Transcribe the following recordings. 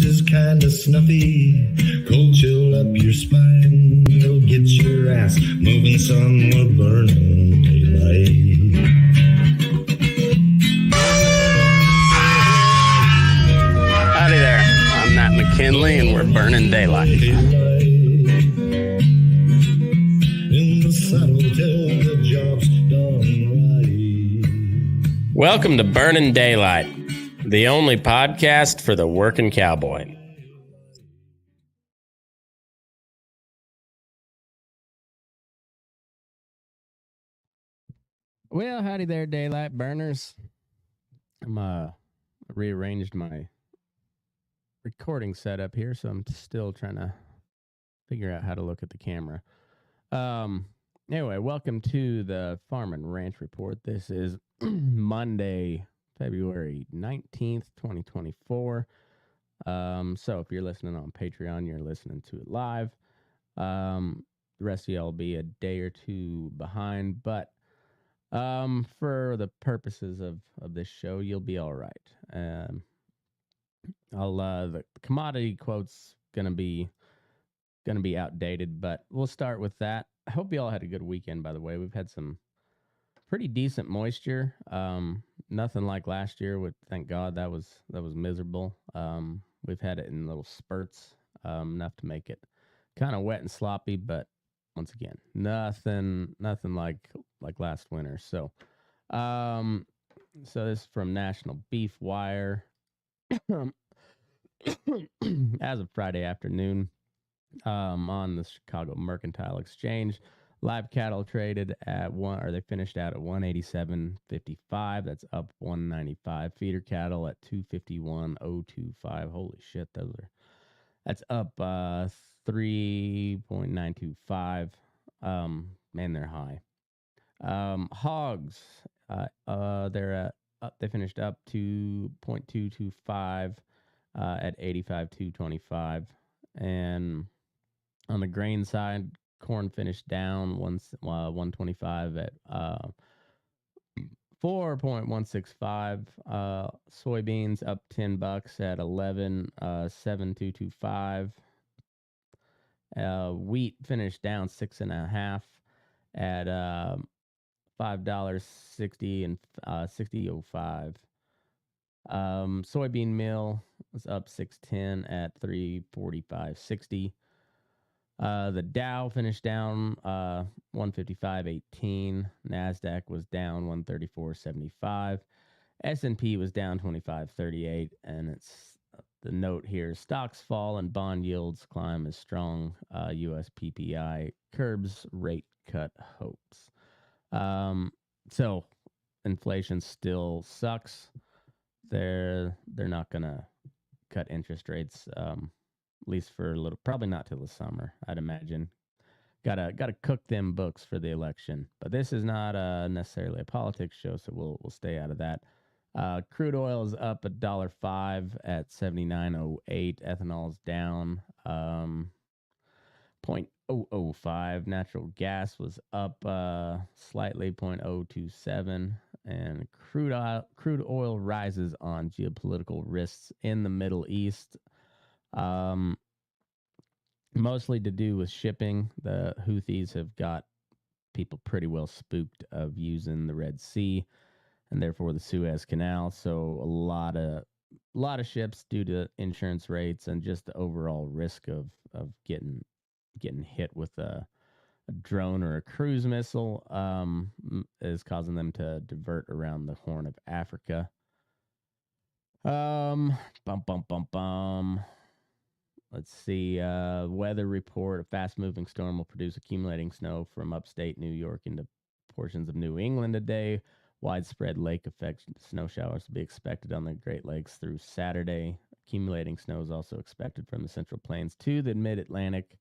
is kinda snuffy. Cold chill up your spine. You'll get your ass moving, son. We're burning daylight. Howdy there. I'm Matt McKinley, and we're burning daylight. In the saddle till the job's done right. Welcome to Burning Daylight, the only podcast for the working cowboy. Well, howdy there, daylight burners. I'm rearranged my recording setup here, so I'm still trying to figure out how to look at the camera. Anyway, welcome to the Farm and Ranch Report. This is Monday, February 19th, 2024. So if you're listening on Patreon, you're listening to it live. The rest of y'all will be a day or two behind, but for the purposes of this show, you'll be all right. The commodity quote's gonna be outdated, but we'll start with that. I hope you all had a good weekend, by the way. We've had some pretty decent moisture. Nothing like last year. Thank God that was miserable. We've had it in little spurts, enough to make it kind of wet and sloppy, but once again, nothing like last winter. So this is from National Beef Wire. As of Friday afternoon, on the Chicago Mercantile Exchange, live cattle traded at they finished out at 187.55. That's up 195. Feeder cattle at 251.025. Holy shit, that's up 3.925. Man, they're high. Hogs, they finished up to 0.225 at 85.225. And on the grain side, corn finished down 125 at 4.165. Soybeans up $10 at 11.7225. Wheat finished down 6.5 at $5.60 and 60.05. Soybean meal was up 6.10 at 345.60. The Dow finished down 155.18. Nasdaq was down 134.75. S&P was down 25.38, and it's the note here: stocks fall and bond yields climb as strong U.S. PPI curbs rate cut hopes. So inflation still sucks. They're not gonna cut interest rates, at least for a little, probably not till the summer, I'd imagine. Gotta cook them books for the election. But this is not necessarily a politics show, so we'll stay out of that. Crude oil is up $1.05 at 79.08. Ethanol is down 0.005. Natural gas was up slightly, 0.027. And crude oil rises on geopolitical risks in the Middle East. Mostly to do with shipping. The Houthis have got people pretty well spooked of using the Red Sea and therefore the Suez Canal. So a lot of ships, due to insurance rates and just the overall risk of getting hit with a drone or a cruise missile, is causing them to divert around the Horn of Africa. Let's see. Weather report: a fast-moving storm will produce accumulating snow from upstate New York into portions of New England today. Widespread lake effect snow showers will be expected on the Great Lakes through Saturday. Accumulating snow is also expected from the Central Plains to the Mid-Atlantic.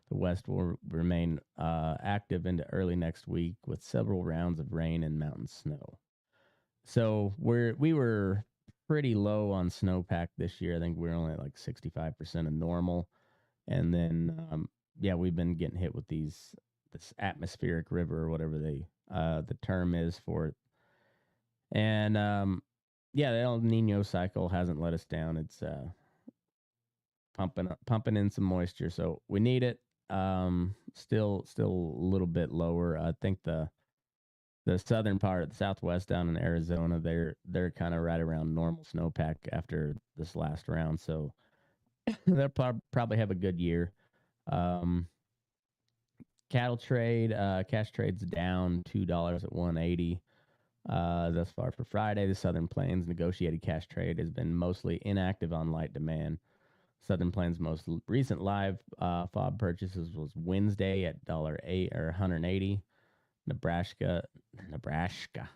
The West will remain active into early next week with several rounds of rain and mountain snow. So we were pretty low on snowpack this year. I think we're only at like 65% of normal. And then, we've been getting hit with this atmospheric river, or whatever the term is for it. And, the El Nino cycle hasn't let us down. It's pumping in some moisture. So we need it. Still a little bit lower. I think the southern part of the Southwest down in Arizona, they're kind of right around normal snowpack after this last round. So they'll probably have a good year. Um, Cattle trade, cash trades down $2 at 180. Thus far for Friday, the Southern Plains negotiated cash trade has been mostly inactive on light demand. Southern Plains' most recent live FOB purchases was Wednesday at $8 or 180. Nebraska, Nebraska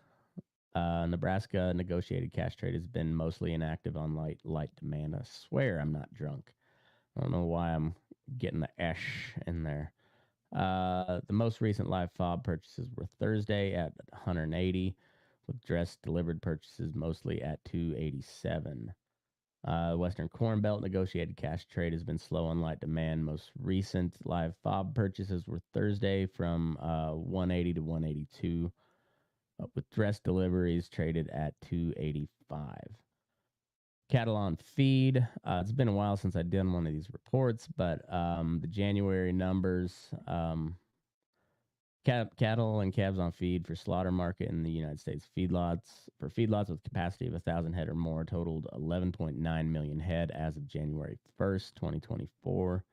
negotiated cash trade has been mostly inactive on light demand. I swear I'm not drunk. I don't know why I'm getting the esh in there. The most recent live FOB purchases were Thursday at 180, with dress delivered purchases mostly at 287. Western Corn Belt negotiated cash trade has been slow on light demand. Most recent live FOB purchases were Thursday from 180 to 182, with dress deliveries traded at 285. Cattle on feed. It's been a while since I've done one of these reports, but the January numbers, cattle and calves on feed for slaughter market in the United States feedlots with capacity of 1,000 head or more totaled 11.9 million head as of January 1st, 2024.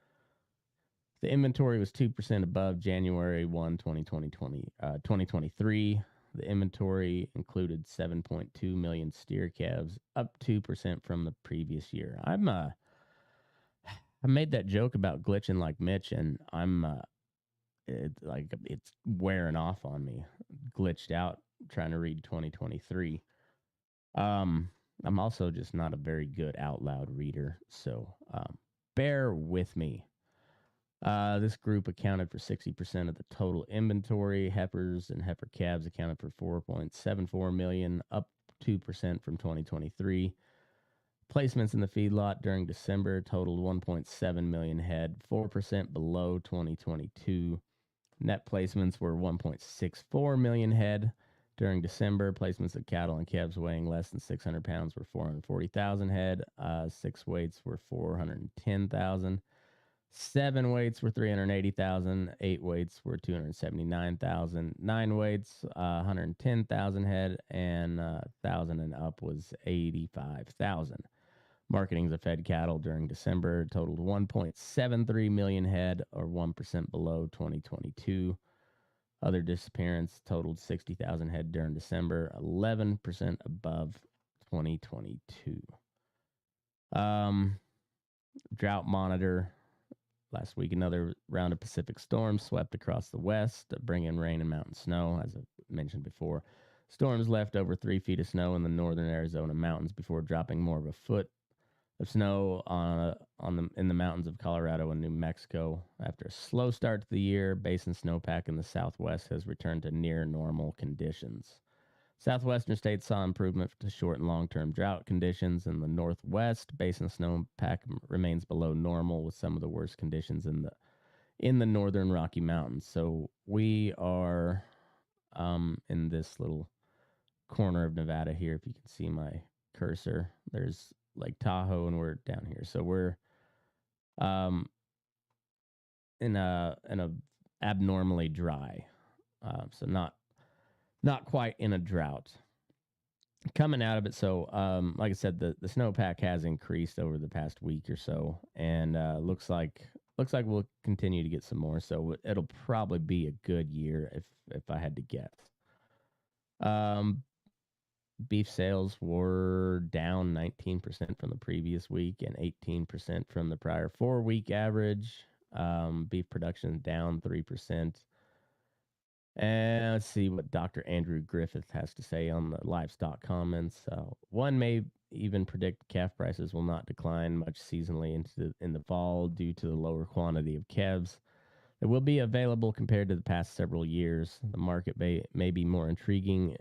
The inventory was 2% above January 1, 2023. The inventory included 7.2 million steer calves, up 2% from the previous year. I made that joke about glitching like Mitch, and it's wearing off on me. Glitched out trying to read 2023. I'm also just not a very good out loud reader, so bear with me. This group accounted for 60% of the total inventory. Heifers and heifer calves accounted for 4.74 million, up 2% from 2023. Placements in the feedlot during December totaled 1.7 million head, 4% below 2022. Net placements were 1.64 million head. During December, placements of cattle and calves weighing less than 600 pounds were 440,000 head. 6 weights were 410,000. 7 weights were 380,000. 8 weights were 279,000. 9 weights, 110,000 head, and 1,000 and up was 85,000. Marketings of fed cattle during December totaled 1.73 million head, or 1% below 2022. Other disappearance totaled 60,000 head during December, 11% above 2022. Drought monitor. Last week, another round of Pacific storms swept across the west, bringing rain and mountain snow, as I mentioned before. Storms left over 3 feet of snow in the northern Arizona mountains before dropping more of a foot of snow in the mountains of Colorado and New Mexico. After a slow start to the year, basin snowpack in the southwest has returned to near normal conditions. Southwestern states saw improvement to short and long-term drought conditions. In the northwest, basin snowpack remains below normal, with some of the worst conditions in the northern Rocky Mountains. So we are in this little corner of Nevada here. If you can see my cursor, there's Lake Tahoe, and we're down here. So we're in a abnormally dry, so not quite in a drought. Coming out of it, so like I said, the snowpack has increased over the past week or so, and looks like we'll continue to get some more. So it'll probably be a good year if I had to guess. Beef sales were down 19% from the previous week and 18% from the prior 4-week average. Beef production down 3%. And let's see what Dr. Andrew Griffith has to say on the livestock comments. One may even predict calf prices will not decline much seasonally in the fall due to the lower quantity of calves that will be available compared to the past several years. The market may be more intriguing.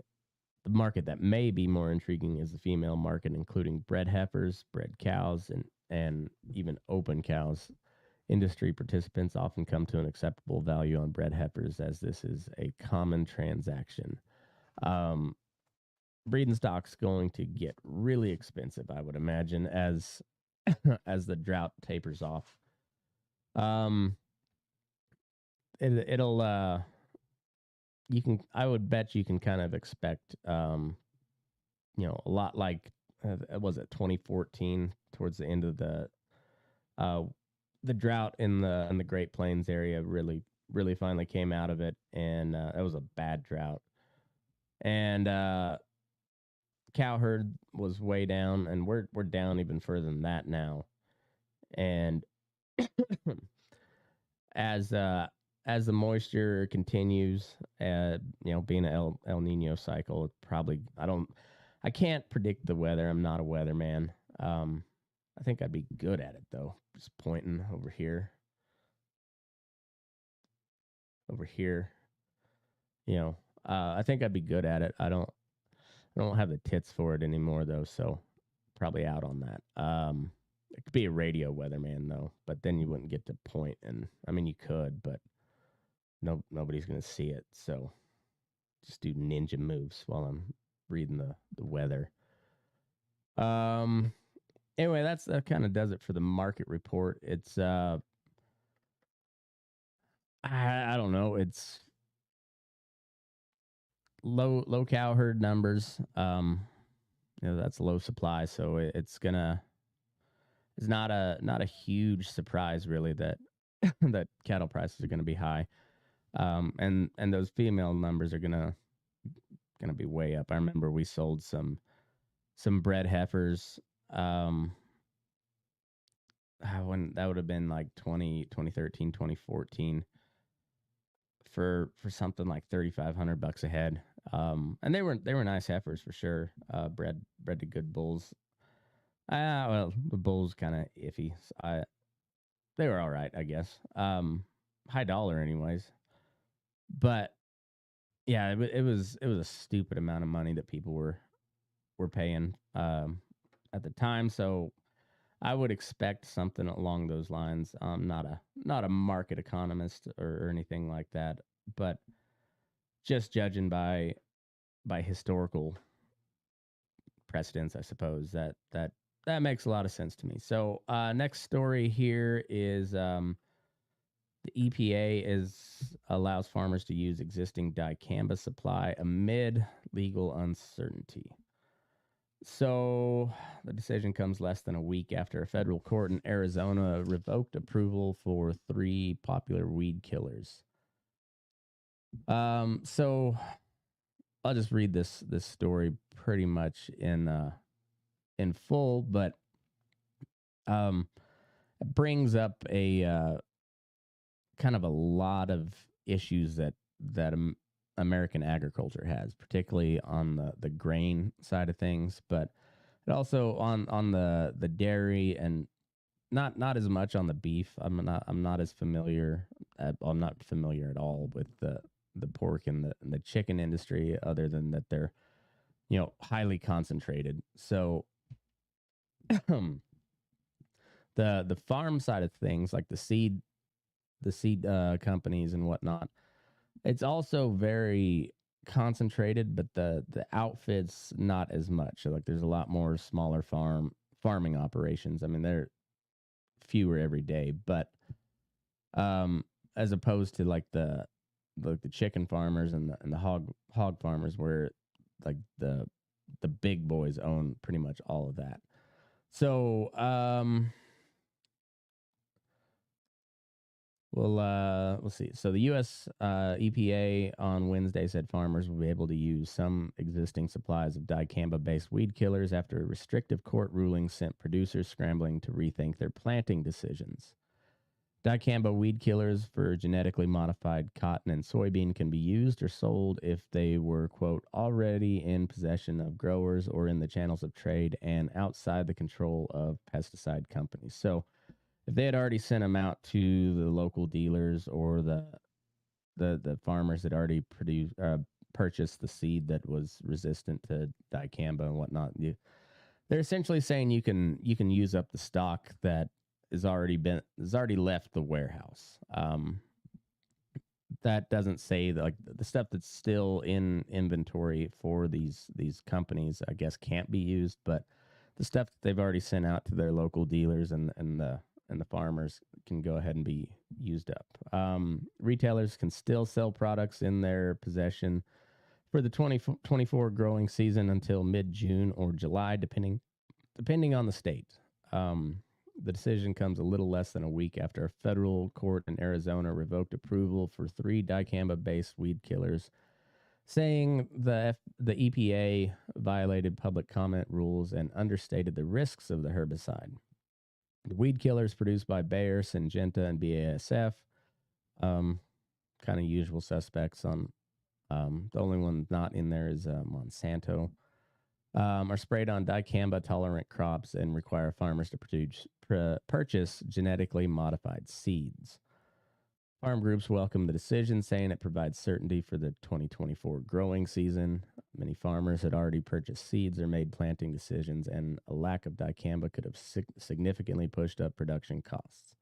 The market that may be more intriguing is the female market, including bred heifers, bred cows, and even open cows. Industry participants often come to an acceptable value on bred heifers, as this is a common transaction. Breeding stock's going to get really expensive, I would imagine, as as the drought tapers off. Um, it'll you can I would bet you can kind of expect a lot like was it 2014 towards the end of uh the drought in the Great Plains area really finally came out of it, and it was a bad drought, and cow herd was way down, and we're down even further than that now, and as uh as the moisture continues, being an El Nino cycle, it probably I can't predict the weather. I'm not a weatherman. I think I'd be good at it though. Just pointing over here. I think I'd be good at it. I don't have the tits for it anymore though, so probably out on that. It could be a radio weatherman though, but then you wouldn't get to point, and I mean you could, but nobody's gonna see it. So just do ninja moves while I'm reading the weather. Um. Anyway, that kind of does it for the market report. It's I don't know. It's low cow herd numbers. That's low supply, so it's not a huge surprise really that that cattle prices are gonna be high. And those female numbers are gonna be way up. I remember we sold some bred heifers when that would have been like 2013, 2014 for something like $3,500 a head. And they were nice heifers for sure. Bred to good bulls. Well, the bulls kind of iffy. They were all right, I guess. High dollar anyways. But yeah, it was a stupid amount of money that people were paying at the time. So I would expect something along those lines. I'm not a market economist or anything like that, but just judging by historical precedents, I suppose that makes a lot of sense to me. So next story here is the EPA allows farmers to use existing dicamba supply amid legal uncertainty. So the decision comes less than a week after a federal court in Arizona revoked approval for 3 popular weed killers. So I'll just read this story pretty much in full, but it brings up a kind of a lot of issues that American agriculture has, particularly on the grain side of things, but it also on the dairy, and not as much on the beef. I'm not as familiar. I'm not familiar at all with the pork and the chicken industry, other than that they're highly concentrated. So the farm side of things, like the seed companies and whatnot, it's also very concentrated, but the outfits not as much. So like there's a lot more smaller farming operations. I mean, they're fewer every day, but as opposed to like the chicken farmers and the hog farmers, where like the big boys own pretty much all of that. So well, let's see. So the U.S. EPA on Wednesday said farmers will be able to use some existing supplies of dicamba-based weed killers after a restrictive court ruling sent producers scrambling to rethink their planting decisions. Dicamba weed killers for genetically modified cotton and soybean can be used or sold if they were, quote, already in possession of growers or in the channels of trade and outside the control of pesticide companies. So if they had already sent them out to the local dealers or the farmers that already purchased the seed that was resistant to dicamba and whatnot, they're essentially saying you can use up the stock that has already left the warehouse. That doesn't say that, like, the stuff that's still in inventory for these companies, I guess, can't be used, but the stuff that they've already sent out to their local dealers and the farmers can go ahead and be used up. Retailers can still sell products in their possession for the 2024 growing season until mid-June or July, depending on the state. The decision comes a little less than a week after a federal court in Arizona revoked approval for 3 dicamba-based weed killers, saying the EPA violated public comment rules and understated the risks of the herbicide. The weed killers produced by Bayer, Syngenta, and BASF, kind of usual suspects on. The only one not in there is Monsanto. Are sprayed on dicamba-tolerant crops and require farmers to purchase genetically modified seeds. Farm groups welcome the decision, saying it provides certainty for the 2024 growing season. Many farmers had already purchased seeds or made planting decisions, and a lack of dicamba could have significantly pushed up production costs.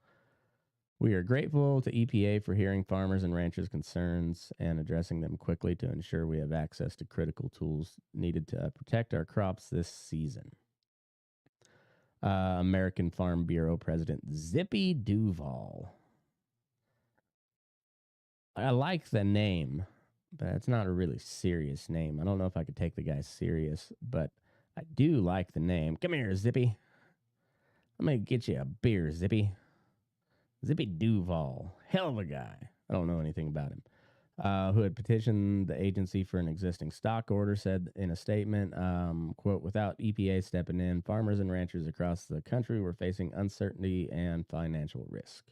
We are grateful to EPA for hearing farmers and ranchers' concerns and addressing them quickly to ensure we have access to critical tools needed to protect our crops this season. American Farm Bureau President Zippy Duval. I like the name, but it's not a really serious name. I don't know if I could take the guy serious, but I do like the name. Come here, Zippy. I'm going to get you a beer, Zippy. Zippy Duval. Hell of a guy. I don't know anything about him. Who had petitioned the agency for an existing stock order, said in a statement, quote, without EPA stepping in, farmers and ranchers across the country were facing uncertainty and financial risk.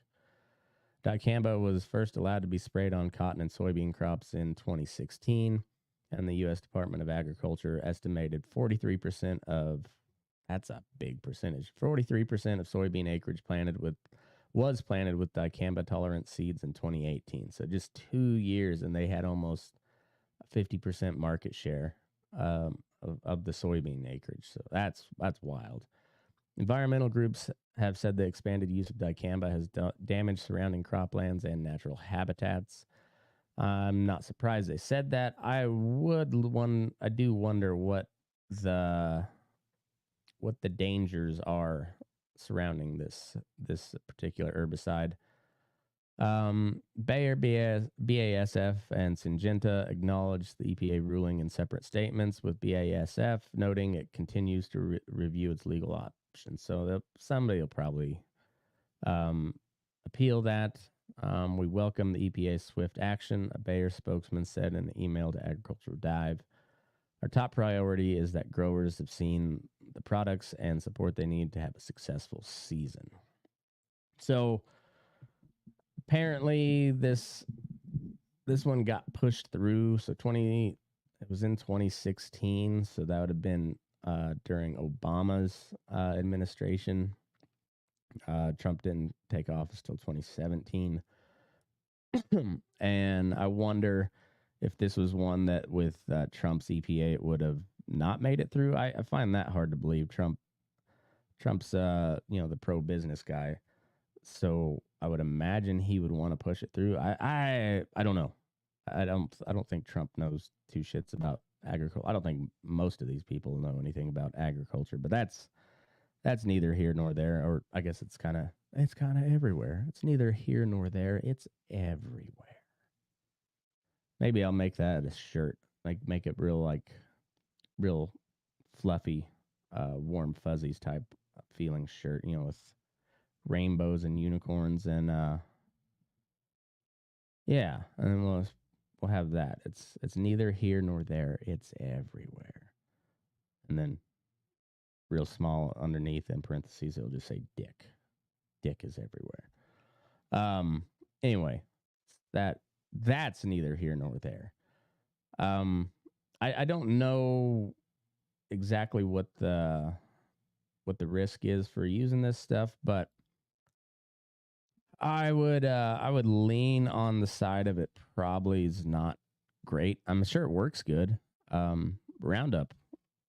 Dicamba was first allowed to be sprayed on cotton and soybean crops in 2016, and the U.S. Department of Agriculture estimated 43% of, that's a big percentage, 43% of soybean acreage was planted with dicamba-tolerant seeds in 2018. So just 2 years, and they had almost a 50% market share of the soybean acreage. So that's wild. Environmental groups have said the expanded use of dicamba has damaged surrounding croplands and natural habitats. I'm not surprised they said that. I do wonder what the dangers are surrounding this particular herbicide. Bayer, BASF, and Syngenta acknowledged the EPA ruling in separate statements, with BASF noting it continues to review its legal options. So somebody will probably appeal that. We welcome the EPA's swift action, a Bayer spokesman said in an email to Agricultural Dive. Our top priority is that growers have seen the products and support they need to have a successful season. So apparently this one got pushed through. So it was in 2016. So that would have been during Obama's administration. Trump didn't take office till 2017. And I wonder if this was one that with Trump's EPA it would have not made it through. I find that hard to believe. Trump's the pro-business guy, so I would imagine he would want to push it through. I don't know. I don't think Trump knows two shits about agriculture. I don't think most of these people know anything about agriculture, but that's neither here nor there. Or I guess it's kind of everywhere. It's neither here nor there. It's everywhere. Maybe I'll make that a shirt. Like make it real fluffy, warm fuzzies type feeling shirt, with rainbows and unicorns and yeah, and then we'll have that. It's neither here nor there. It's everywhere. And then real small underneath in parentheses it'll just say dick. Dick is everywhere. Anyway, that's neither here nor there. I don't know exactly what the risk is for using this stuff, but I would lean on the side of it probably is not great. I'm sure it works good. Roundup,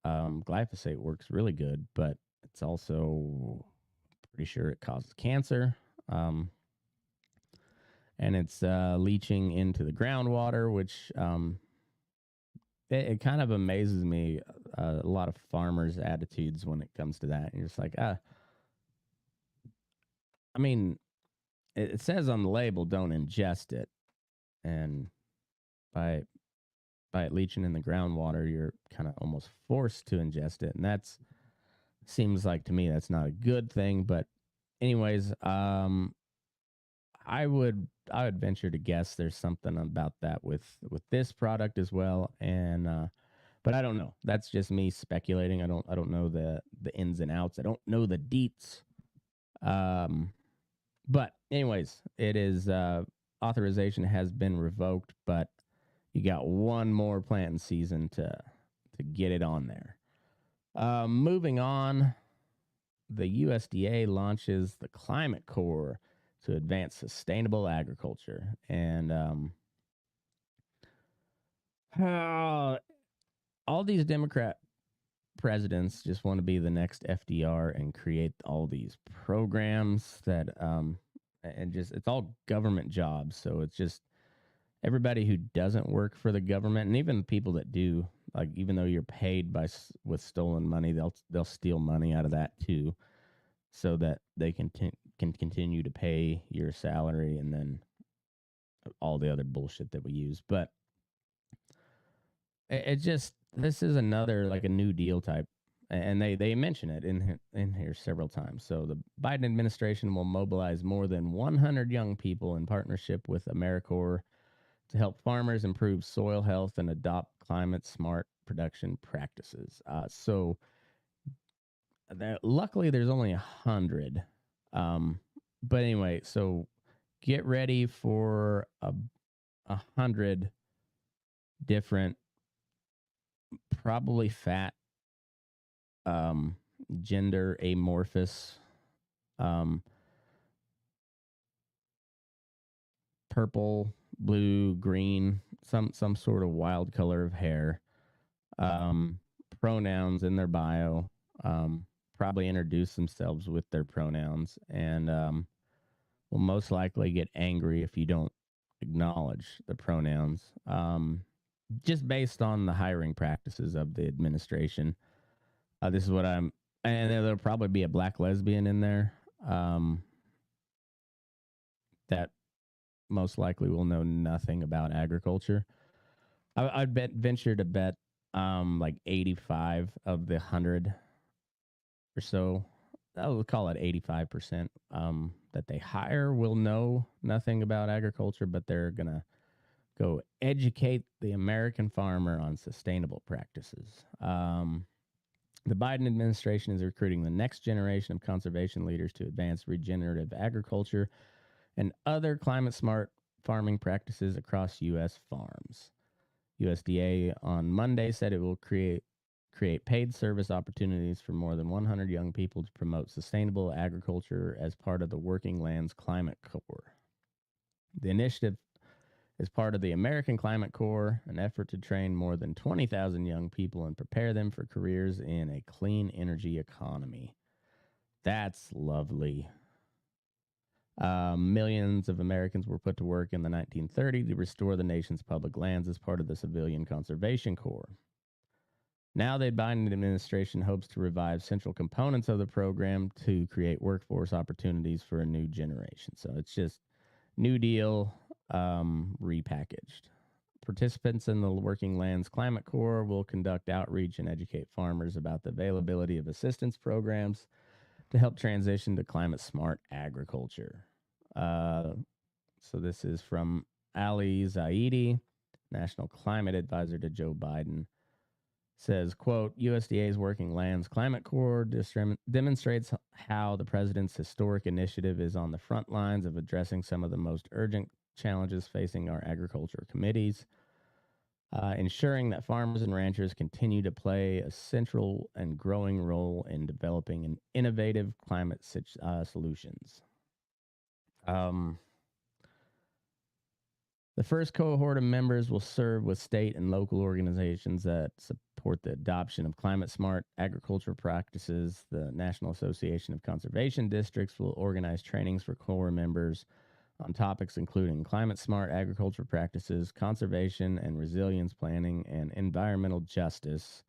glyphosate works really good, but it's also pretty sure it causes cancer. And it's leaching into the groundwater, which it kind of amazes me. a lot of farmers' attitudes when it comes to that. And you're just like, I mean, it says on the label, don't ingest it. And by it leaching in the groundwater, you're kind of almost forced to ingest it. And that's seems like to me that's not a good thing. But anyways, I would venture to guess there's something about that with this product as well. And but I don't know. That's just me speculating. I don't know the ins and outs. I don't know the deets. But anyways, it is authorization has been revoked, but you got one more planting season to get it on there. Moving on, the USDA launches the Climate Corps to advance sustainable agriculture. And all these Democrat presidents just want to be the next FDR and create all these programs that and just it's all government jobs. So it's just everybody who doesn't work for the government, and even people that do, like even though you're paid with stolen money, they'll steal money out of that too, so that they can continue to pay your salary and then all the other bullshit that we use. But it just this is another like a New Deal type, and they mention it in here several times. So the Biden administration will mobilize more than 100 young people in partnership with AmeriCorps to help farmers improve soil health and adopt climate smart production practices. Luckily, there's only 100. But anyway, so get ready for 100 different, probably fat, gender amorphous, purple, blue, green, some sort of wild color of hair, pronouns in their bio, probably introduce themselves with their pronouns, and will most likely get angry if you don't acknowledge the pronouns, just based on the hiring practices of the administration. This is what and there'll probably be a black lesbian in there that most likely will know nothing about agriculture. I'd venture to bet like 85 of the 100 or so, I would call it 85%, that they hire will know nothing about agriculture, but they're going to go educate the American farmer on sustainable practices. The Biden administration is recruiting the next generation of conservation leaders to advance regenerative agriculture and other climate smart farming practices across U.S. farms. USDA on Monday said it will create paid service opportunities for more than 100 young people to promote sustainable agriculture as part of the Working Lands Climate Corps. The initiative is part of the American Climate Corps, an effort to train more than 20,000 young people and prepare them for careers in a clean energy economy. That's lovely. Millions of Americans were put to work in the 1930s to restore the nation's public lands as part of the Civilian Conservation Corps. Now the Biden administration hopes to revive central components of the program to create workforce opportunities for a new generation. So it's just New Deal repackaged. Participants in the Working Lands Climate Corps will conduct outreach and educate farmers about the availability of assistance programs to help transition to climate smart agriculture. So this is from Ali Zaidi, National Climate Advisor to Joe Biden. Says, quote, USDA's Working Lands Climate Corps demonstrates how the president's historic initiative is on the front lines of addressing some of the most urgent challenges facing our agriculture committees, ensuring that farmers and ranchers continue to play a central and growing role in developing an innovative climate solutions. The first cohort of members will serve with state and local organizations that support the adoption of climate smart agriculture practices. The National Association of Conservation Districts will organize trainings for Corps members on topics including climate smart agriculture practices, conservation and resilience planning, and environmental justice.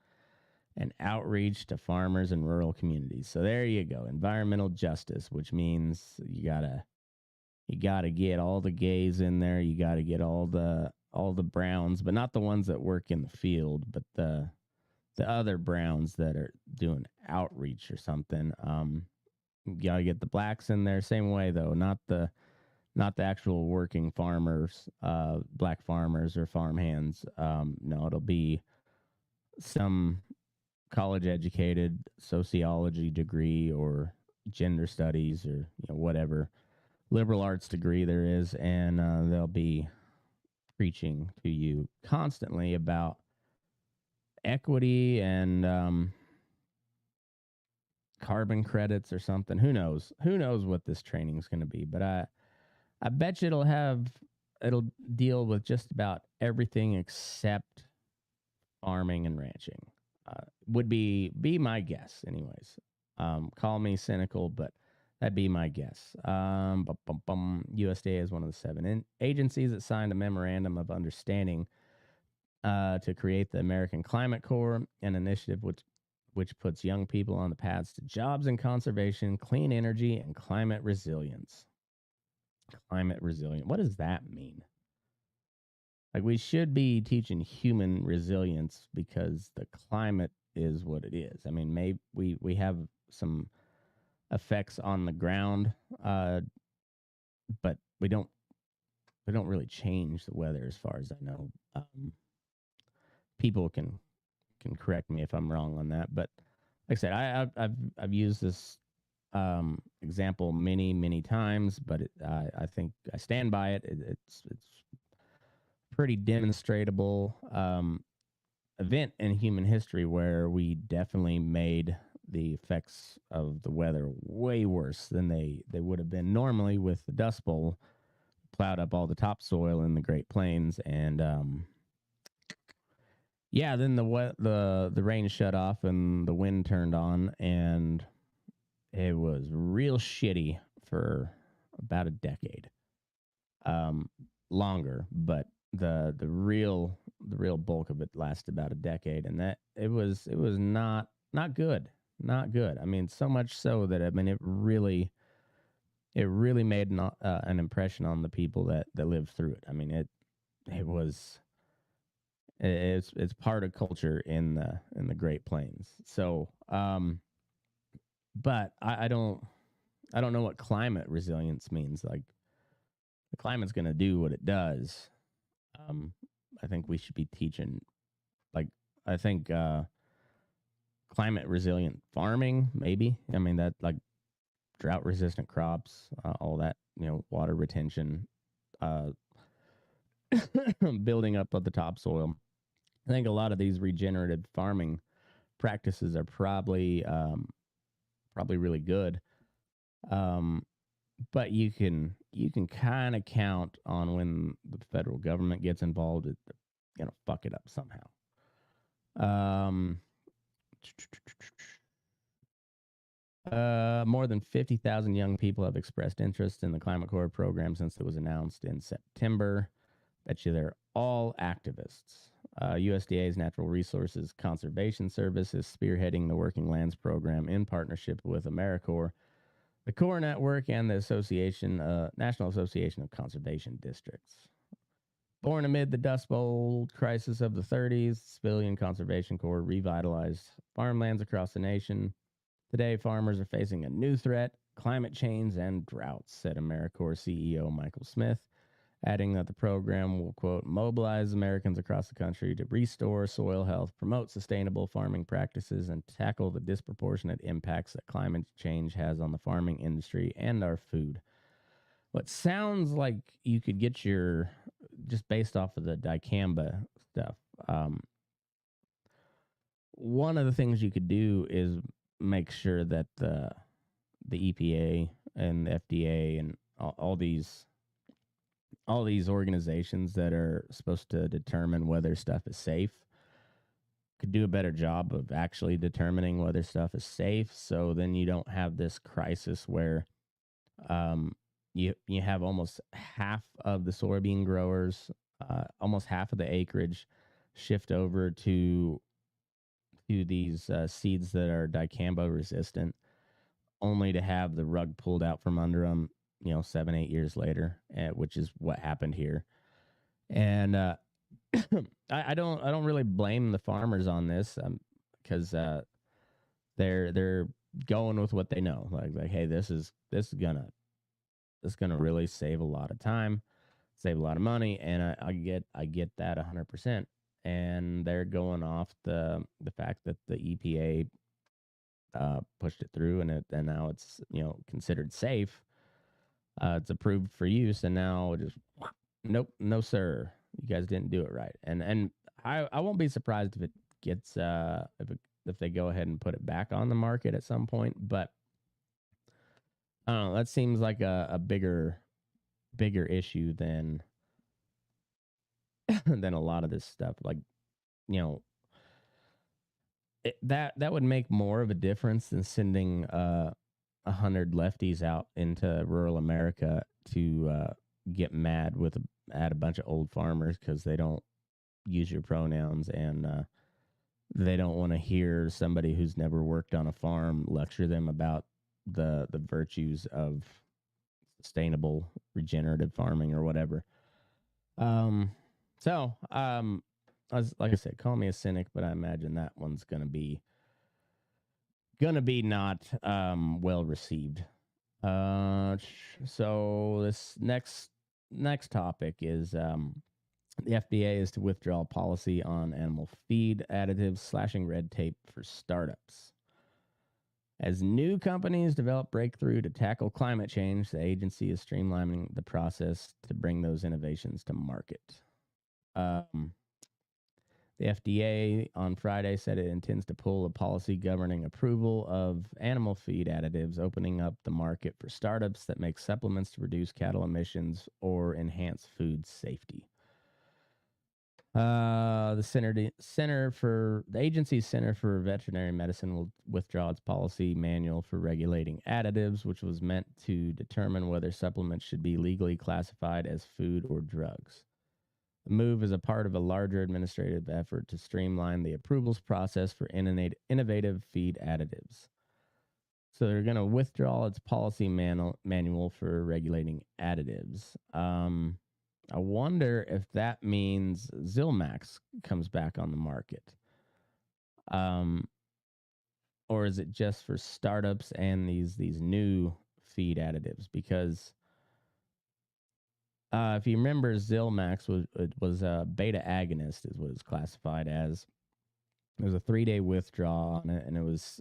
and outreach to farmers and rural communities. So there you go, environmental justice, which means you gotta get all the gays in there. You gotta get all the browns, but not the ones that work in the field, but the other browns that are doing outreach or something. You gotta get the blacks in there. Same way though, not the actual working farmers, black farmers or farmhands. No, it'll be some college educated sociology degree or gender studies or whatever liberal arts degree there is, and they'll be preaching to you constantly about equity and carbon credits or something. Who knows? Who knows what this training is going to be? But I bet you it'll deal with just about everything except farming and ranching. Would be my guess, anyways. Call me cynical, but that'd be my guess. USDA is one of the 7 agencies that signed a memorandum of understanding to create the American Climate Corps, an initiative which puts young people on the paths to jobs in conservation, clean energy, and climate resilience. Climate resilient. What does that mean? Like, we should be teaching human resilience because the climate is what it is. I mean, maybe we have some effects on the ground, but we don't really change the weather, as far as I know. People can correct me if I'm wrong on that, but like I said, I've used this example many times, but I think I stand by it. It's pretty demonstratable event in human history where we definitely made the effects of the weather way worse than they would have been normally, with the Dust Bowl plowed up all the topsoil in the Great Plains, and then the rain shut off and the wind turned on, and it was real shitty for about a decade, longer, but the real bulk of it lasted about a decade, and that it was not good, not good. I mean, so much so that it really made an impression on the people that lived through it. I mean, it's part of culture in the Great Plains. So, but I don't know what climate resilience means. Like, the climate's going to do what it does. I think we should be teaching, like, I think climate resilient farming, maybe. I mean, that, like, drought resistant crops, all that, water retention, building up of the topsoil. I think a lot of these regenerative farming practices are probably really good. But you can kind of count on when the federal government gets involved, they're gonna fuck it up somehow. More than 50,000 young people have expressed interest in the Climate Corps program since it was announced in September. Bet you they're all activists. USDA's Natural Resources Conservation Service is spearheading the Working Lands program in partnership with AmeriCorps, the Corps Network, and the National Association of Conservation Districts. Born amid the Dust Bowl crisis of the 30s, Civilian Conservation Corps revitalized farmlands across the nation. Today, farmers are facing a new threat: climate change and droughts, said AmeriCorps CEO Michael Smith, adding that the program will, quote, mobilize Americans across the country to restore soil health, promote sustainable farming practices, and tackle the disproportionate impacts that climate change has on the farming industry and our food. What sounds like you could get just based off of the Dicamba stuff, one of the things you could do is make sure that the EPA and the FDA and all these organizations that are supposed to determine whether stuff is safe could do a better job of actually determining whether stuff is safe. So then you don't have this crisis where you have almost half of the soybean growers, almost half of the acreage shift over to to these seeds that are dicamba resistant, only to have the rug pulled out from under them, 7-8 years later, which is what happened here. And I don't really blame the farmers on this, because they're going with what they know. Like, hey, this is gonna really save a lot of time, save a lot of money, and I get that 100%. And they're going off the fact that the EPA pushed it through, and now it's considered safe. It's approved for use, and now just nope, no sir, you guys didn't do it right. And I won't be surprised if it gets if they go ahead and put it back on the market at some point. But I don't know. That seems like a bigger issue than than a lot of this stuff. Like, that would make more of a difference than sending 100 lefties out into rural America to get mad at a bunch of old farmers because they don't use your pronouns, and they don't want to hear somebody who's never worked on a farm lecture them about the virtues of sustainable regenerative farming or whatever. Like I said, call me a cynic, but I imagine that one's gonna be not well received. So this next topic is the FDA is to withdraw policy on animal feed additives, slashing red tape for startups. As new companies develop breakthrough to tackle climate change, the agency is streamlining the process to bring those innovations to market. The FDA on Friday said it intends to pull a policy governing approval of animal feed additives, opening up the market for startups that make supplements to reduce cattle emissions or enhance food safety. The agency's Center for Veterinary Medicine will withdraw its policy manual for regulating additives, which was meant to determine whether supplements should be legally classified as food or drugs. The move is a part of a larger administrative effort to streamline the approvals process for innovative feed additives. So they're going to withdraw its policy manual for regulating additives. I wonder if that means Zilmax comes back on the market. Or is it just for startups and these new feed additives? Because if you remember, Zilmax was a beta agonist, is what it's classified as. It was a 3-day withdrawal on it, and it was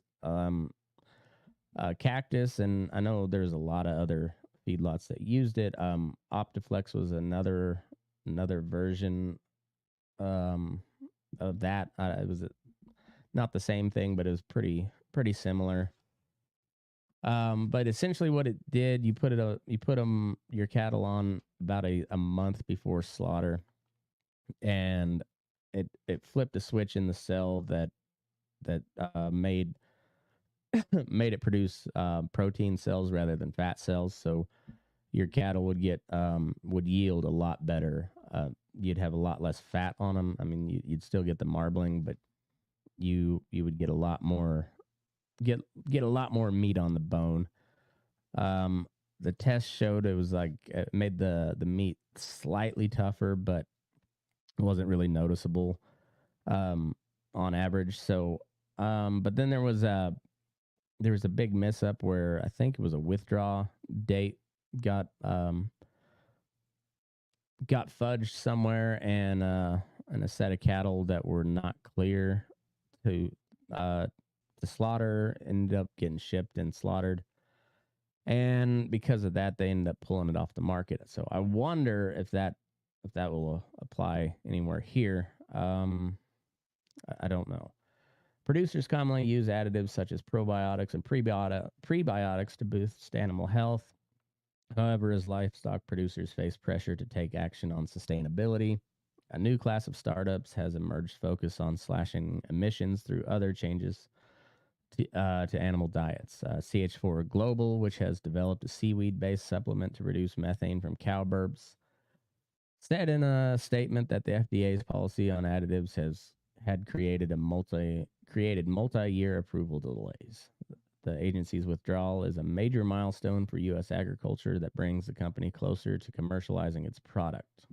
cactus, and I know there's a lot of other feedlots that used it. Optiflex was another version of that. It was not the same thing, but it was pretty similar. But essentially, what it did, you put your cattle on about a month before slaughter, and it flipped a switch in the cell that made it produce protein cells rather than fat cells. So your cattle would yield a lot better. You'd have a lot less fat on them. I mean, you'd still get the marbling, but you would get a lot more get a lot more meat on the bone. The test showed it made the meat slightly tougher, but it wasn't really noticeable on average. So, but then there was a big miss up where I think it was a withdraw date got fudged somewhere, and a set of cattle that were not clear to slaughter ended up getting shipped and slaughtered. And because of that, they ended up pulling it off the market. So I wonder if that will apply anywhere here. I don't know. Producers commonly use additives such as probiotics and prebiotics to boost animal health. However, as livestock producers face pressure to take action on sustainability, a new class of startups has emerged focused on slashing emissions through other changes to animal diets. CH4 Global, which has developed a seaweed-based supplement to reduce methane from cow burps, said in a statement that the FDA's policy on additives had created a created multi-year approval delays. The agency's withdrawal is a major milestone for U.S. agriculture that brings the company closer to commercializing its product.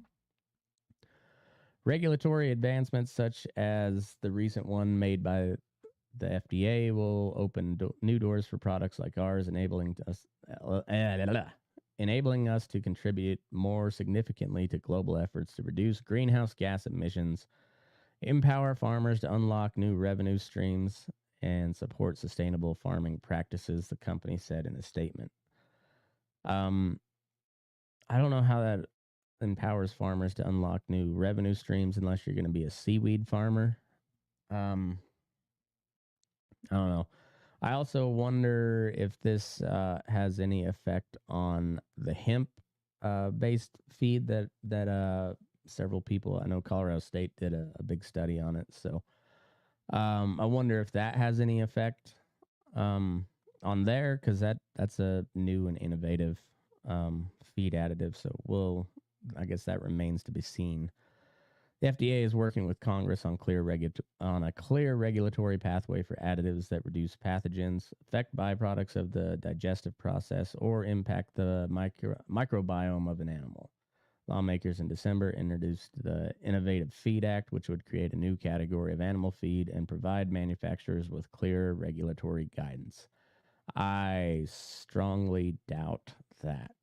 Regulatory advancements, such as the recent one made by the FDA, will open new doors for products like ours, enabling us to contribute more significantly to global efforts to reduce greenhouse gas emissions, empower farmers to unlock new revenue streams, and support sustainable farming practices, the company said in a statement. I don't know how that empowers farmers to unlock new revenue streams unless you're going to be a seaweed farmer. I don't know. I also wonder if this has any effect on the hemp based feed that several people, I know Colorado State did a big study on it. So I wonder if that has any effect on there, because that's a new and innovative feed additive. So I guess that remains to be seen. The FDA is working with Congress on a clear regulatory pathway for additives that reduce pathogens, affect byproducts of the digestive process, or impact the microbiome of an animal. Lawmakers in December introduced the Innovative Feed Act, which would create a new category of animal feed and provide manufacturers with clear regulatory guidance. I strongly doubt that.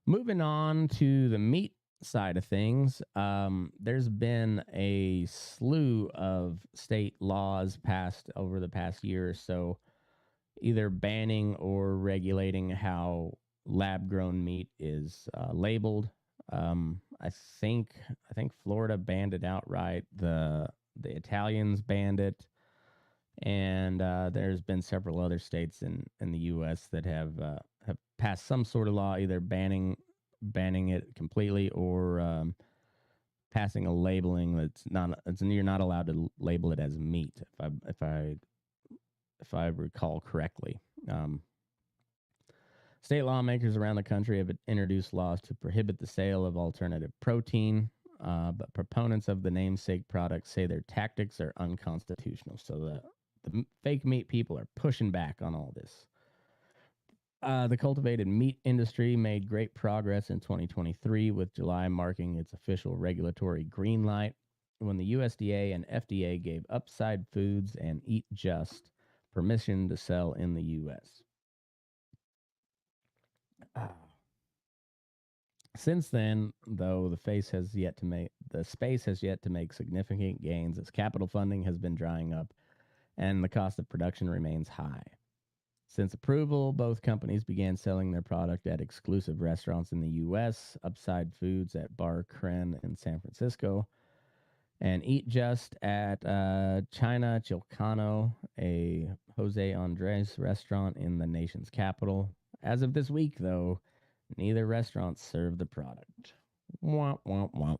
Moving on to the meat side of things, there's been a slew of state laws passed over the past year or so, either banning or regulating how lab-grown meat is labeled. I think Florida banned it outright. The Italians banned it, and there's been several other states in the U.S. that have passed some sort of law, either banning it completely or passing a labeling that's you're not allowed to label it as meat. If I recall correctly. State lawmakers around the country have introduced laws to prohibit the sale of alternative protein, but proponents of the namesake product say their tactics are unconstitutional. So the fake meat people are pushing back on all this. The cultivated meat industry made great progress in 2023, with July marking its official regulatory green light when the USDA and FDA gave Upside Foods and Eat Just permission to sell in the U.S. Since then, though, the space has yet to make significant gains as capital funding has been drying up and the cost of production remains high. Since approval, both companies began selling their product at exclusive restaurants in the U.S., Upside Foods at Bar Cren in San Francisco, and Eat Just at China Chilcano, a Jose Andres restaurant in the nation's capital. As of this week, though, neither restaurant served the product. Womp, womp, womp.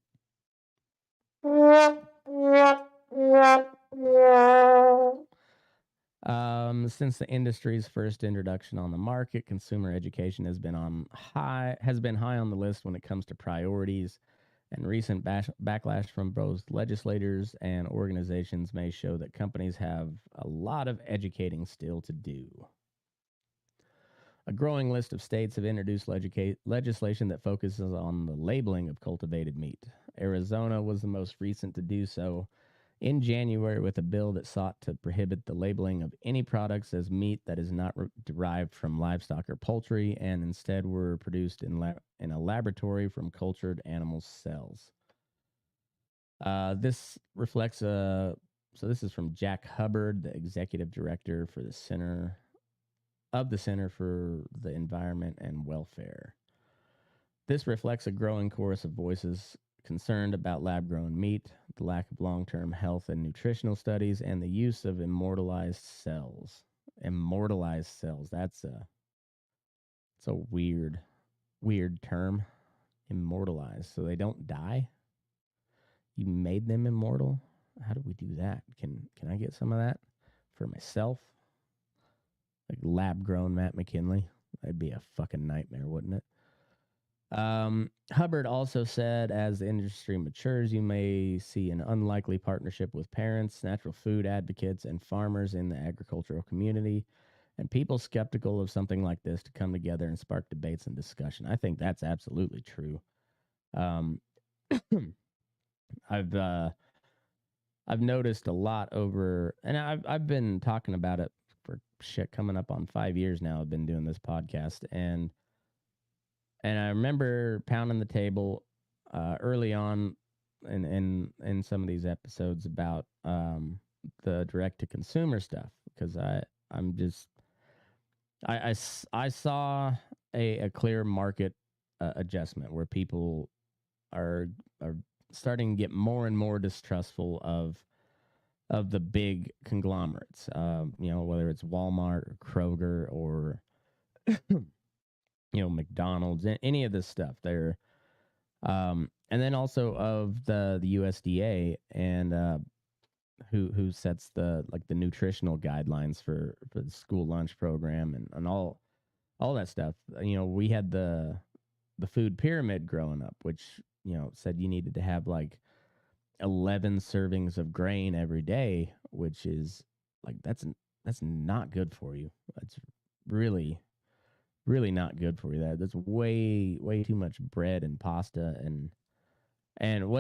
Since the industry's first introduction on the market, consumer education has been high on the list when it comes to priorities, and recent backlash from both legislators and organizations may show that companies have a lot of educating still to do. A growing list of states have introduced legislation that focuses on the labeling of cultivated meat. Arizona was the most recent to do so in January with a bill that sought to prohibit the labeling of any products as meat that is not derived from livestock or poultry and instead were produced in a laboratory from cultured animal cells. This reflects so this is from Jack Hubbard, the executive director for the Center for the Environment and Welfare. This reflects a growing chorus of voices concerned about lab-grown meat, the lack of long-term health and nutritional studies, and the use of immortalized cells. Immortalized cells. That's a weird term. Immortalized. So they don't die? You made them immortal? How do we do that? Can I get some of that for myself? Like lab-grown Matt McKinley? That'd be a fucking nightmare, wouldn't it? Hubbard also said, as the industry matures, you may see an unlikely partnership with parents, natural food advocates, and farmers in the agricultural community, and people skeptical of something like this to come together and spark debates and discussion. I think that's absolutely true. Um, I've I've noticed a lot over, and I've been talking about it for shit coming up on 5 years now. I've been doing this podcast, and I remember pounding the table early on in some of these episodes about the direct to consumer stuff, because I'm just I saw a clear market adjustment where people are starting to get more and more distrustful of the big conglomerates. Whether it's Walmart or Kroger or McDonald's, any of this stuff. And then also of the USDA and who sets the nutritional guidelines for the school lunch program and all that stuff. We had the food pyramid growing up, which said you needed to have like 11 servings of grain every day, which is like that's not good for you. That's really not good for you. That's way too much bread and pasta and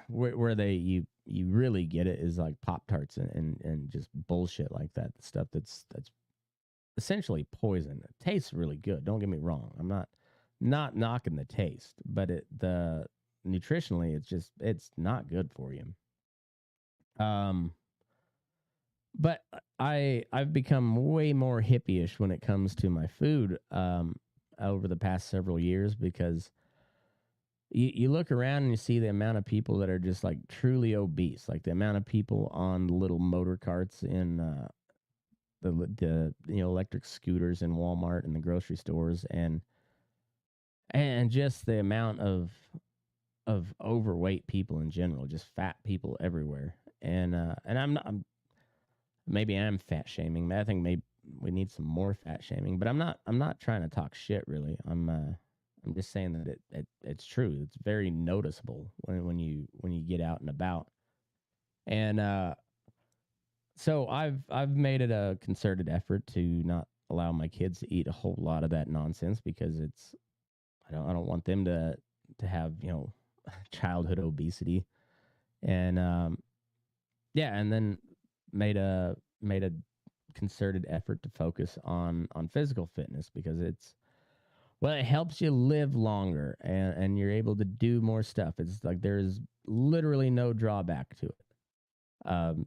where they you really get it is like Pop-Tarts and just bullshit like that. Stuff that's essentially poison. It tastes really good. Don't get me wrong. I'm not knocking the taste, but the nutritionally it's not good for you. But I've become way more hippie-ish when it comes to my food over the past several years, because you look around and you see the amount of people that are just like truly obese, like the amount of people on little motor carts in the electric scooters in Walmart and the grocery stores, and just the amount of overweight people in general, just fat people everywhere. And maybe I'm fat shaming. I think maybe we need some more fat shaming, but I'm not trying to talk shit really. I'm just saying that it's true. It's very noticeable when you get out and about. And so I've made it a concerted effort to not allow my kids to eat a whole lot of that nonsense, because I don't want them to have childhood obesity. And and then made a concerted effort to focus on physical fitness, because it helps you live longer, and you're able to do more stuff. It's like there's literally no drawback to it.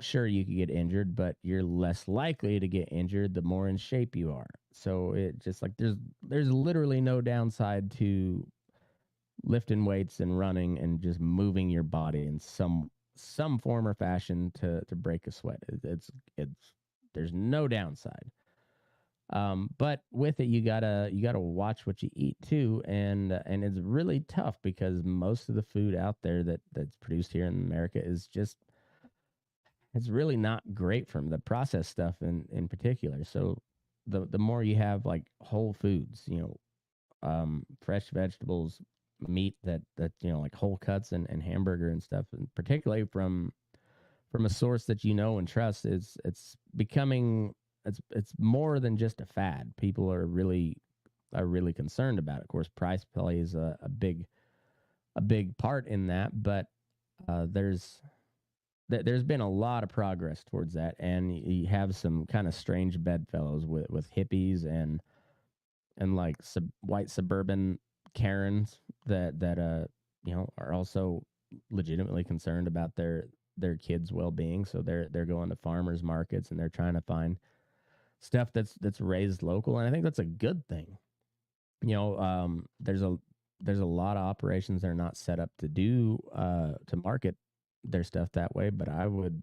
Sure, you could get injured, but you're less likely to get injured the more in shape you are. So it just like there's literally no downside to lifting weights and running and just moving your body in some form or fashion to break a sweat. It's there's no downside. But with it, you gotta watch what you eat too, and it's really tough, because most of the food out there that's produced here in America is just, it's really not great from the processed stuff in particular. So the more you have like whole foods, fresh vegetables, meat that like whole cuts and hamburger and stuff, and particularly from a source that and trust, it's becoming, it's more than just a fad. People are really concerned about it. Of course, price plays a big part in that, but there's been a lot of progress towards that, and you have some kind of strange bedfellows with hippies and like white suburban Karens that are also legitimately concerned about their kids' well-being. So they're going to farmers markets and they're trying to find stuff that's raised local, and I think that's a good thing. There's a lot of operations that are not set up to to market their stuff that way, but I would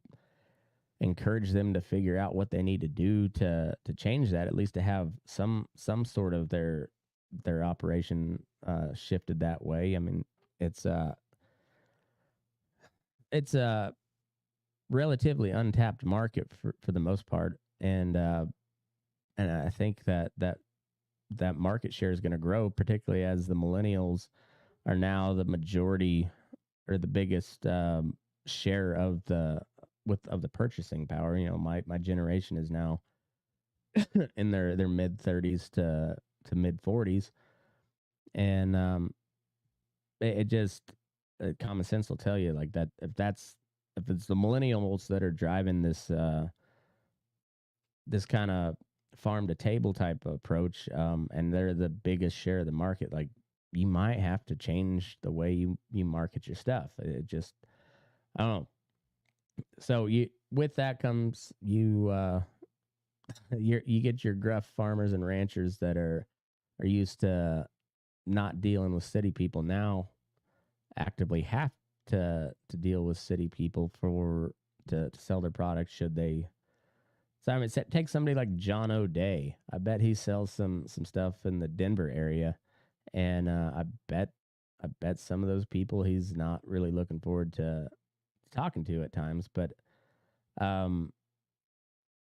encourage them to figure out what they need to do to change that, at least to have some sort of their operation shifted that way. I mean, it's a relatively untapped market for the most part, and I think that market share is going to grow, particularly as the millennials are now the majority or the biggest share of the purchasing power. You know, my generation is now in their mid 30s to mid 40s, and it just common sense will tell you like that if it's the millennials that are driving this kind of farm to table type approach, and they're the biggest share of the market, like you might have to change the way you market your stuff. It just, I don't know. So you with that comes you get your gruff farmers and ranchers that are used to not dealing with city people now actively have to deal with city people to sell their products should they. So I mean, take somebody like John O'Day. I bet he sells some stuff in the Denver area, and I bet some of those people he's not really looking forward to talking to at times. But um,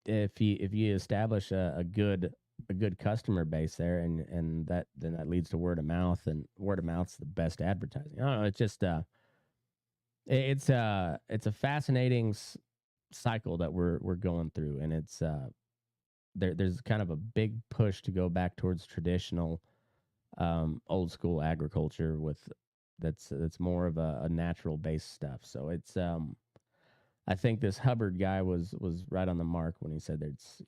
if you establish a good customer base there, and that leads to word of mouth, and word of mouth's the best advertising. I don't know. It's just it's a fascinating cycle that we're going through, and it's there's kind of a big push to go back towards traditional old school agriculture with that's more of a natural based stuff. So it's I think this Hubbard guy was right on the mark when he said there's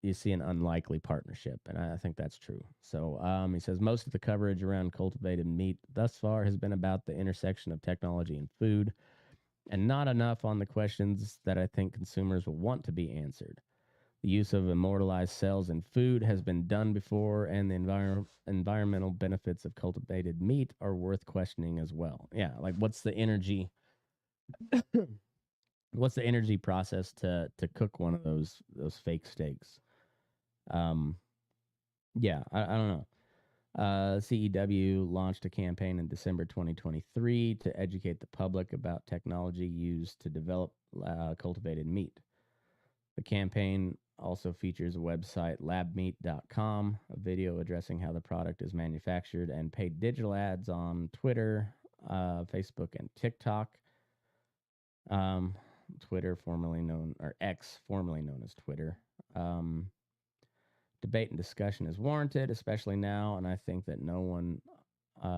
you see an unlikely partnership, and I think that's true. So he says most of the coverage around cultivated meat thus far has been about the intersection of technology and food, and not enough on the questions that I think consumers will want to be answered. The use of immortalized cells in food has been done before, and the environmental benefits of cultivated meat are worth questioning as well. Yeah, like what's the energy process to cook one of those fake steaks? Um, yeah, I don't know. CEW launched a campaign in December 2023 to educate the public about technology used to develop cultivated meat. The campaign also features a website, labmeat.com, a video addressing how the product is manufactured, and paid digital ads on Twitter, Facebook, and TikTok. Um, Twitter, formerly known, or X, formerly known as Twitter. Debate and discussion is warranted, especially now, and I think that no one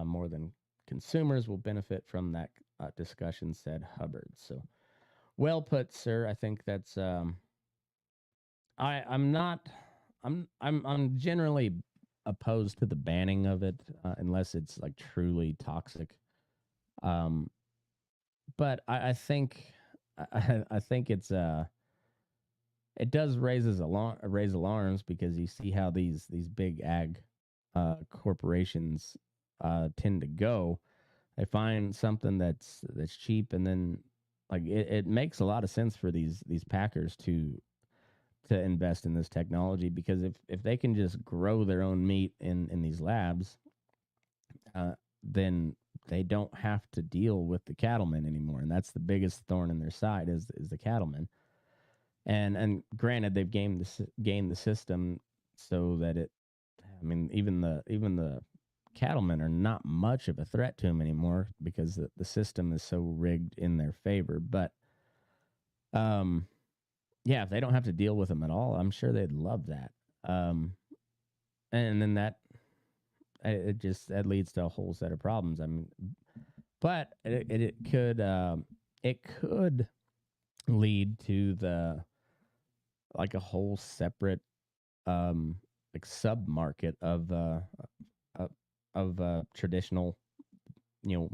more than consumers will benefit from that discussion, said Hubbard. So, well put, sir. I think that's I'm not I'm generally opposed to the banning of it unless it's like truly toxic. Um, but I think I think it does raise alarms because you see how these big ag corporations tend to go. They find something that's cheap, and then like it makes a lot of sense for these packers to invest in this technology, because if they can just grow their own meat in these labs, then they don't have to deal with the cattlemen anymore, and that's the biggest thorn in their side is the cattlemen. And granted, they've gamed the system so that it. I mean, even the cattlemen are not much of a threat to them anymore because the system is so rigged in their favor. But um, yeah, if they don't have to deal with them at all, I'm sure they'd love that. And then it just that leads to a whole set of problems. I mean, but it could lead to the like a whole separate like sub market of traditional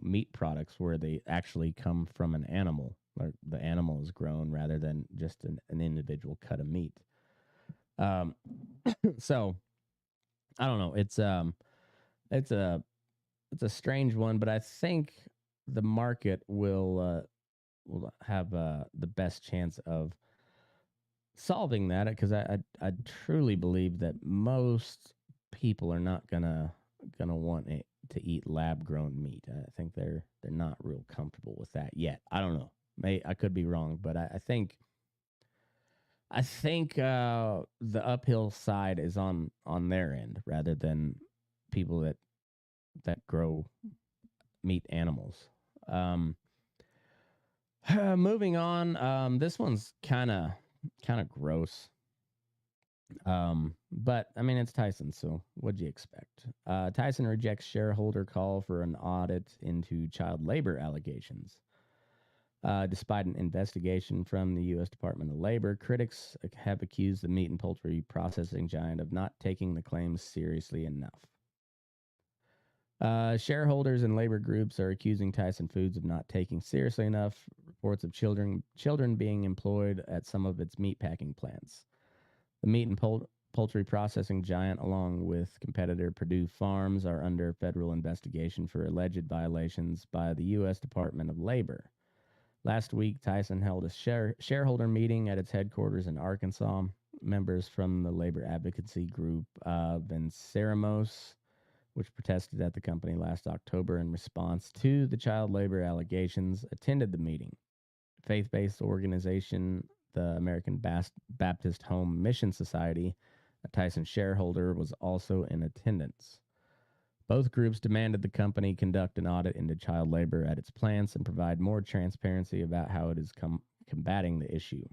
meat products where they actually come from an animal, or the animal is grown rather than just an individual cut of meat. Um, so I don't know. It's a strange one, but I think the market will have the best chance of solving that, because I truly believe that most people are not gonna want it to eat lab grown meat. I think they're not real comfortable with that yet. I don't know. I could be wrong, but I think the uphill side is on their end rather than people that that grow meat animals. Moving on, this one's kind of gross. But I mean, it's Tyson, so what'd you expect? Tyson rejects shareholder call for an audit into child labor allegations. Despite an investigation from the U.S. Department of Labor, critics have accused the meat and poultry processing giant of not taking the claims seriously enough. Shareholders and labor groups are accusing Tyson Foods of not taking seriously enough reports of children being employed at some of its meatpacking plants. The meat and poultry processing giant, along with competitor Purdue Farms, are under federal investigation for alleged violations by the U.S. Department of Labor. Last week, Tyson held a shareholder meeting at its headquarters in Arkansas. Members from the labor advocacy group Venceremos, which protested at the company last October in response to the child labor allegations, attended the meeting. Faith-based organization, the American Baptist Home Mission Society, a Tyson shareholder, was also in attendance. Both groups demanded the company conduct an audit into child labor at its plants and provide more transparency about how it is combating the issue.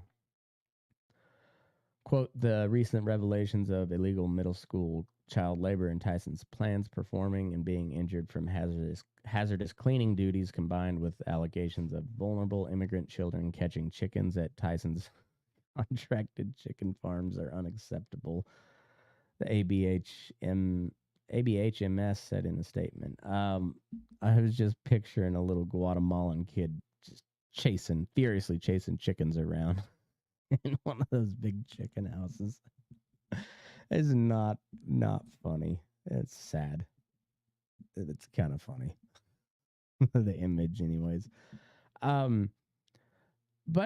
Quote, the recent revelations of illegal middle school child labor in Tyson's plants, performing and being injured from hazardous cleaning duties, combined with allegations of vulnerable immigrant children catching chickens at Tyson's contracted chicken farms, are unacceptable, the ABHMS said in a statement. I was just picturing a little Guatemalan kid just furiously chasing chickens around in one of those big chicken houses. It's not funny. It's sad. It's kind of funny. The image, anyways. But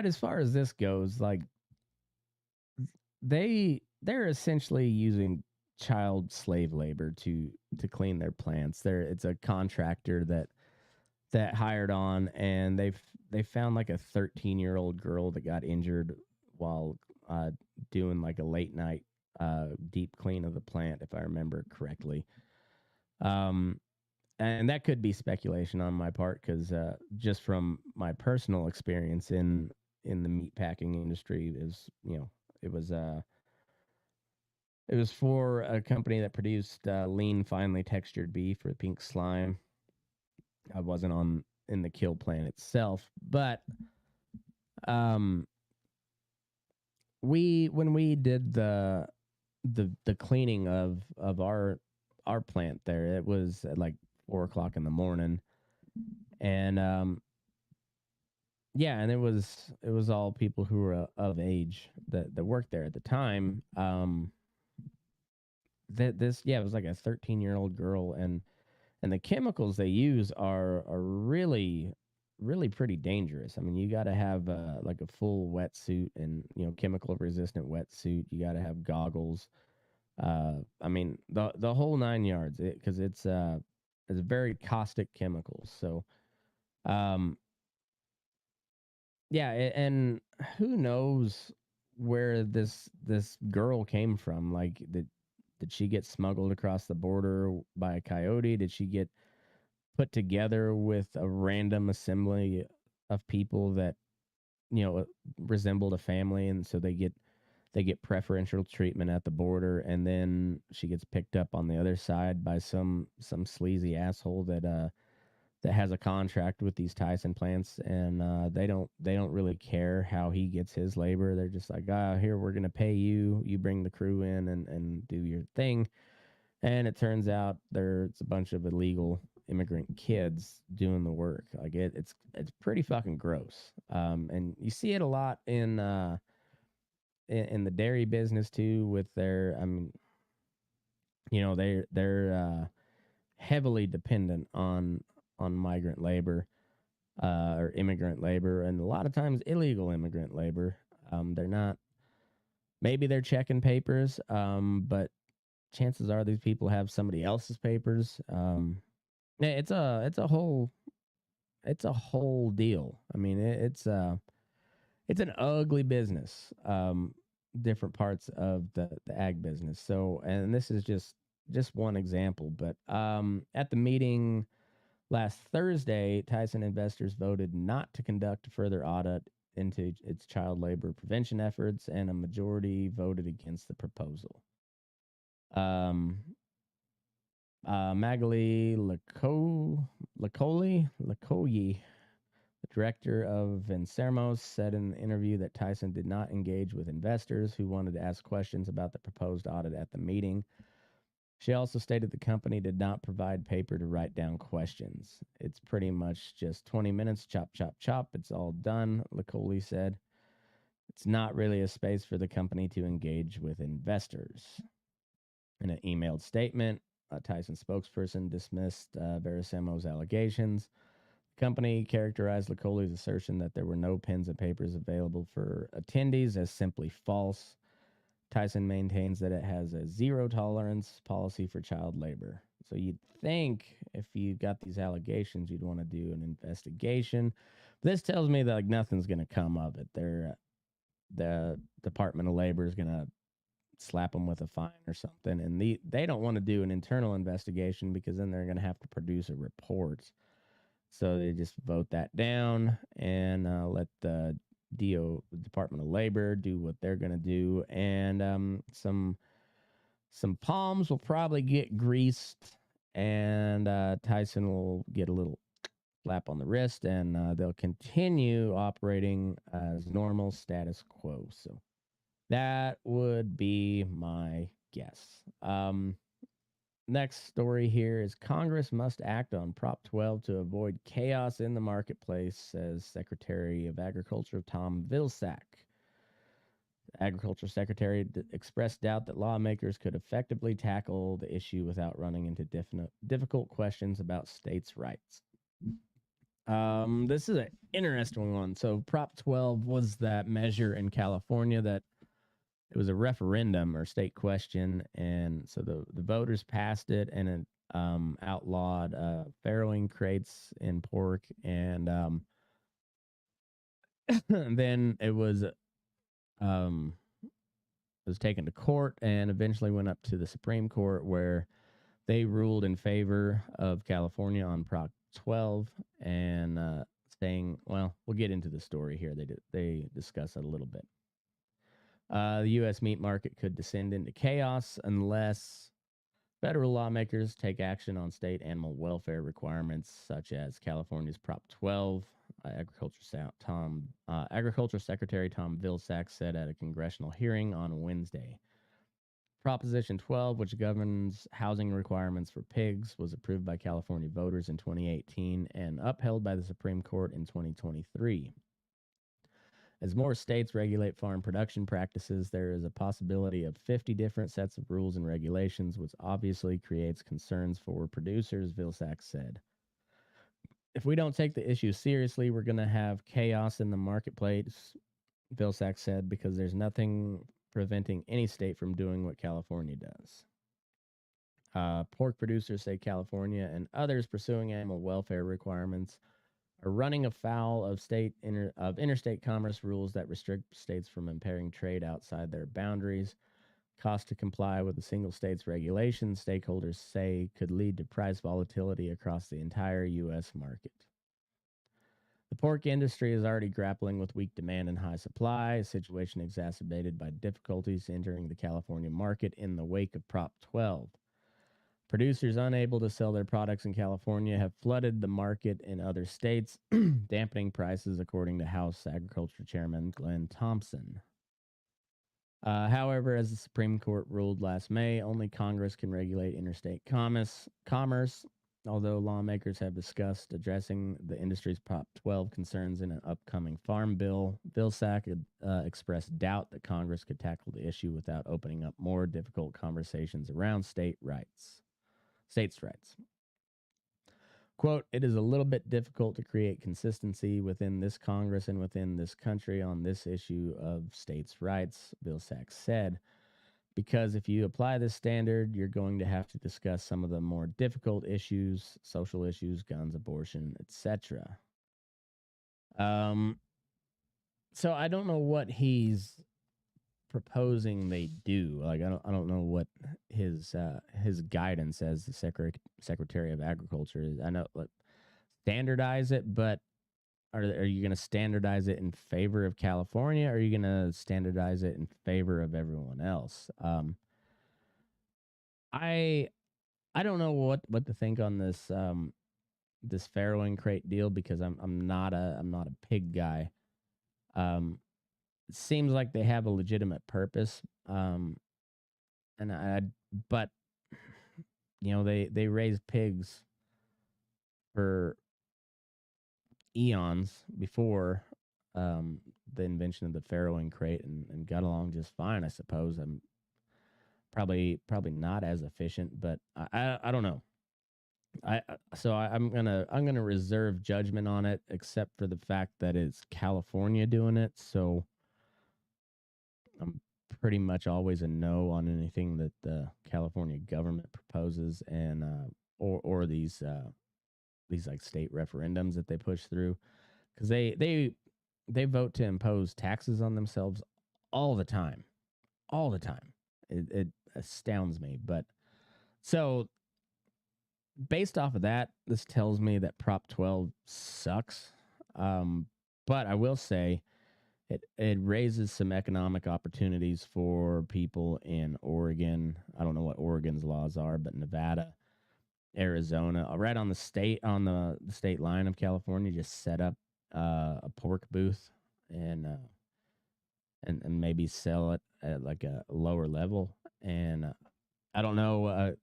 as far as this goes, like they're essentially using child slave labor to clean their plants. It's a contractor that hired on, and they found like a 13-year-old girl that got injured while doing like a late night deep clean of the plant, if I remember correctly. And that could be speculation on my part, because just from my personal experience in the meatpacking industry, it was for a company that produced lean, finely textured beef for pink slime. I wasn't in the kill plant itself, but when we did the cleaning of our plant there, it was at like 4:00 in the morning, and yeah, and it was all people who were of age that worked there at the time. It was like a 13-year-old girl, and the chemicals they use are really pretty dangerous. I mean, you got to have like a full wetsuit and chemical resistant wetsuit. You got to have goggles. I mean the whole 9 yards, because it's very caustic chemicals. So, yeah, and who knows where this girl came from? Like, did she get smuggled across the border by a coyote? Did she get put together with a random assembly of people that resembled a family, and so they get preferential treatment at the border, and then she gets picked up on the other side by some sleazy asshole that has a contract with these Tyson plants, and they don't really care how he gets his labor. They're just like, here, we're gonna pay you. You bring the crew in and do your thing. And it turns out there's a bunch of illegal immigrant kids doing the work. Like it's pretty fucking gross. And you see it a lot in the dairy business too, with their, I mean, they're heavily dependent on migrant labor, or immigrant labor, and a lot of times illegal immigrant labor. They're not, maybe they're checking papers, but chances are these people have somebody else's papers. It's a whole deal. I mean, it's an ugly business. Different parts of the ag business. So, and this is just just one example. But at the meeting last Thursday, Tyson investors voted not to conduct a further audit into its child labor prevention efforts, and a majority voted against the proposal. Magali Lacoyi, the director of Vencermos, said in an interview that Tyson did not engage with investors who wanted to ask questions about the proposed audit at the meeting. She also stated the company did not provide paper to write down questions. It's pretty much just 20 minutes, chop, chop, chop. It's all done, Lacoyi said. It's not really a space for the company to engage with investors. In an emailed statement, a Tyson spokesperson dismissed Verisemo's allegations. The company characterized Lacoyi's assertion that there were no pens and papers available for attendees as simply false. Tyson maintains that it has a zero tolerance policy for child labor. So you'd think if you got these allegations, you'd want to do an investigation. This tells me that like nothing's going to come of it. The Department of Labor is going to slap them with a fine or something, and they don't want to do an internal investigation because then they're going to have to produce a report. So they just vote that down and let the Department of Labor do what they're going to do, and some palms will probably get greased, and Tyson will get a little slap on the wrist, and they'll continue operating as normal status quo. So that would be my guess. Next story here is Congress must act on Prop 12 to avoid chaos in the marketplace, says Secretary of Agriculture Tom Vilsack. The Agriculture Secretary expressed doubt that lawmakers could effectively tackle the issue without running into difficult questions about states' rights. This is an interesting one. So Prop 12 was that measure in California that it was a referendum or state question, and so the voters passed it, and it outlawed farrowing crates in pork, and then it was taken to court and eventually went up to the Supreme Court, where they ruled in favor of California on Prop 12, and saying, well, we'll get into the story here. They discuss it a little bit. The U.S. meat market could descend into chaos unless federal lawmakers take action on state animal welfare requirements, such as California's Prop 12. Agriculture Secretary Tom Vilsack said at a congressional hearing on Wednesday. Proposition 12, which governs housing requirements for pigs, was approved by California voters in 2018 and upheld by the Supreme Court in 2023. As more states regulate farm production practices, there is a possibility of 50 different sets of rules and regulations, which obviously creates concerns for producers, Vilsack said. If we don't take the issue seriously, we're going to have chaos in the marketplace, Vilsack said, because there's nothing preventing any state from doing what California does. Pork producers say California and others pursuing animal welfare requirements are running afoul of interstate commerce rules that restrict states from impairing trade outside their boundaries. Cost to comply with a single state's regulations, stakeholders say, could lead to price volatility across the entire U.S. market. The pork industry is already grappling with weak demand and high supply, a situation exacerbated by difficulties entering the California market in the wake of Prop 12. Producers unable to sell their products in California have flooded the market in other states, dampening prices, according to House Agriculture Chairman Glenn Thompson. However, as the Supreme Court ruled last May, only Congress can regulate interstate commerce. Although lawmakers have discussed addressing the industry's Prop 12 concerns in an upcoming farm bill, Vilsack expressed doubt that Congress could tackle the issue without opening up more difficult conversations around states' rights. Quote, it is a little bit difficult to create consistency within this Congress and within this country on this issue of states' rights, Vilsack said, because if you apply this standard, you're going to have to discuss some of the more difficult issues, social issues, guns, abortion, etc. So I don't know what he's proposing they do. Like I don't know what his guidance as the Secretary of Agriculture is. I know like standardize it, but are you going to standardize it in favor of California? Or are you going to standardize it in favor of everyone else? I don't know what to think on this this farrowing crate deal because I'm not a pig guy. It seems like they have a legitimate purpose. And but you know, they raise pigs for eons before the invention of the farrowing crate and got along just fine, I suppose. I'm probably not as efficient, but I don't know. I'm gonna reserve judgment on it, except for the fact that it's California doing it. So I'm pretty much always a no on anything that the California government proposes, and or these like state referendums that they push through, because they vote to impose taxes on themselves all the time, all the time. It astounds me. But so based off of that, this tells me that Prop 12 sucks. But I will say it raises some economic opportunities for people in Oregon. I don't know what Oregon's laws are, but Nevada, Arizona, right on the state line of California, just set up a pork booth and and maybe sell it at like a lower level. And I don't know,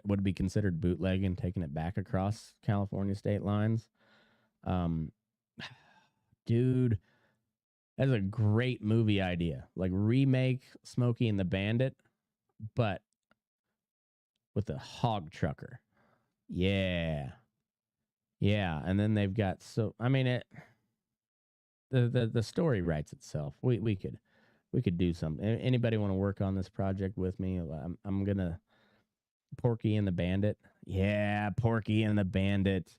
would it be considered bootlegging, taking it back across California state lines? Um, dude, that's a great movie idea. Like remake Smokey and the Bandit, but with a hog trucker. Yeah. Yeah. And then they've got I mean the story writes itself. We could do something. Anybody want to work on this project with me? I'm gonna Porky and the Bandit. Yeah, Porky and the Bandit.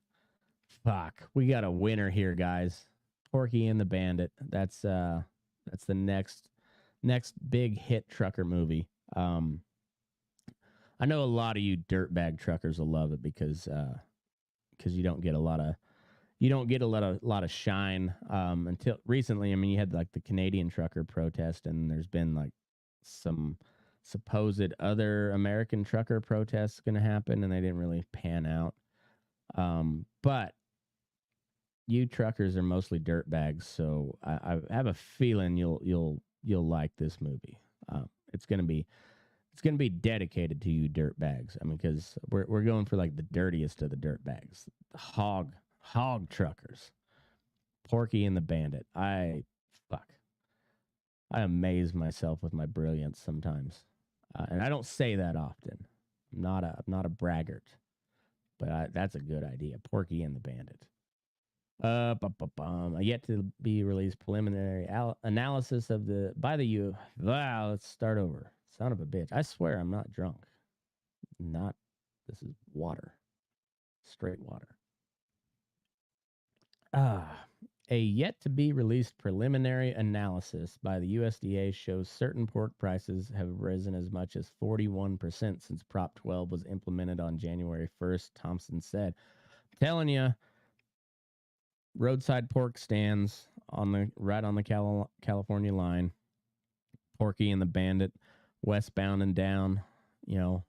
Fuck. We got a winner here, guys. Porky and the Bandit. That's the next big hit trucker movie. I know a lot of you dirtbag truckers will love it because you don't get a lot of shine until recently. I mean, you had like the Canadian trucker protest, and there's been like some supposed other American trucker protests going to happen, and they didn't really pan out. But you truckers are mostly dirtbags, so I have a feeling you'll like this movie. It's gonna be dedicated to you dirtbags. I mean, because we're going for like the dirtiest of the dirtbags, hog truckers, Porky and the Bandit. I amaze myself with my brilliance sometimes, and I don't say that often. I'm not a braggart, but that's a good idea. Porky and the Bandit. Yet to be released preliminary analysis of the by the U. Wow, let's start over. Son of a bitch! I swear I'm not drunk. Not. This is water. Straight water. A yet to be released preliminary analysis by the USDA shows certain pork prices have risen as much as 41% since Prop 12 was implemented on January 1st, Thompson said. I'm telling you, roadside pork stands right on the California line. Porky and the Bandit, westbound and down. You know,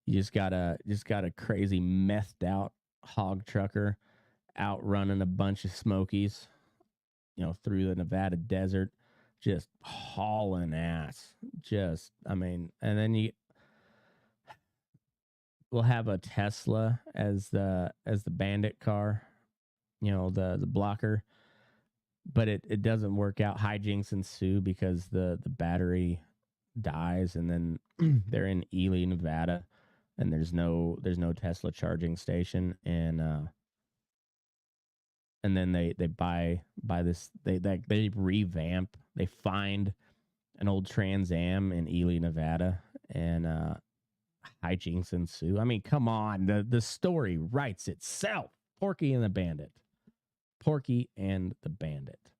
you just got a crazy methed out hog trucker outrunning a bunch of Smokies, you know, through the Nevada desert, just hauling ass. Just, I mean, and then we'll have a Tesla as the bandit car, you know, the blocker, but it doesn't work out. Hijinks ensue because the battery dies, and then they're in Ely, Nevada, and there's no Tesla charging station, and then they buy this, they revamp, they find an old Trans Am in Ely, Nevada, and hijinks ensue. I mean, come on, the story writes itself. Porky and the Bandit. Porky and the Bandit.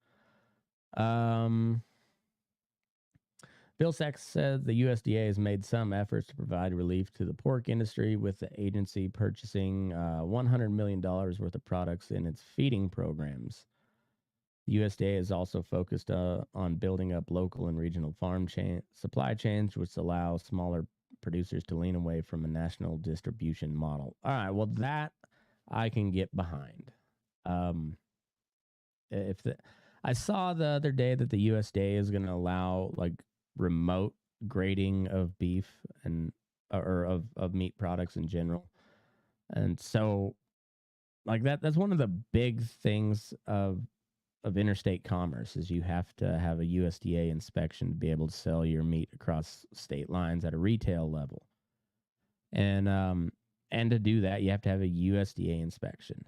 Vilsack said the USDA has made some efforts to provide relief to the pork industry, with the agency purchasing $100 million worth of products in its feeding programs. The USDA is also focused on building up local and regional supply chains, which allow smaller producers to lean away from a national distribution model. All right, well, that I can get behind. If the, I saw the other day that the USDA is going to allow like remote grading of beef and or of meat products in general, and so like that's one of the big things of interstate commerce is you have to have a USDA inspection to be able to sell your meat across state lines at a retail level. And to do that, you have to have a USDA inspection.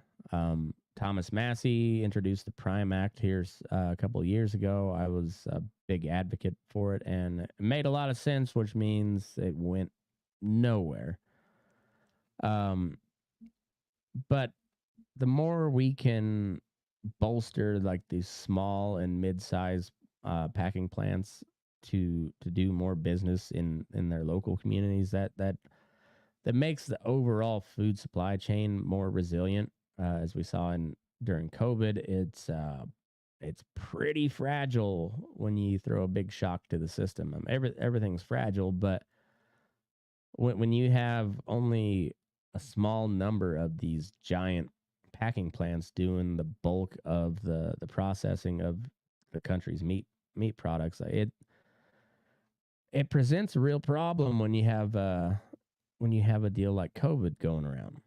Thomas Massey introduced the Prime Act here a couple of years ago. I was a big advocate for it, and it made a lot of sense, which means it went nowhere. But the more we can bolster like these small and mid-sized packing plants to do more business in their local communities, that makes the overall food supply chain more resilient. As we saw during COVID, it's pretty fragile when you throw a big shock to the system. Everything's fragile, but when you have only a small number of these giant packing plants doing the bulk of the processing of the country's meat products, it presents a real problem when you have a deal like COVID going around.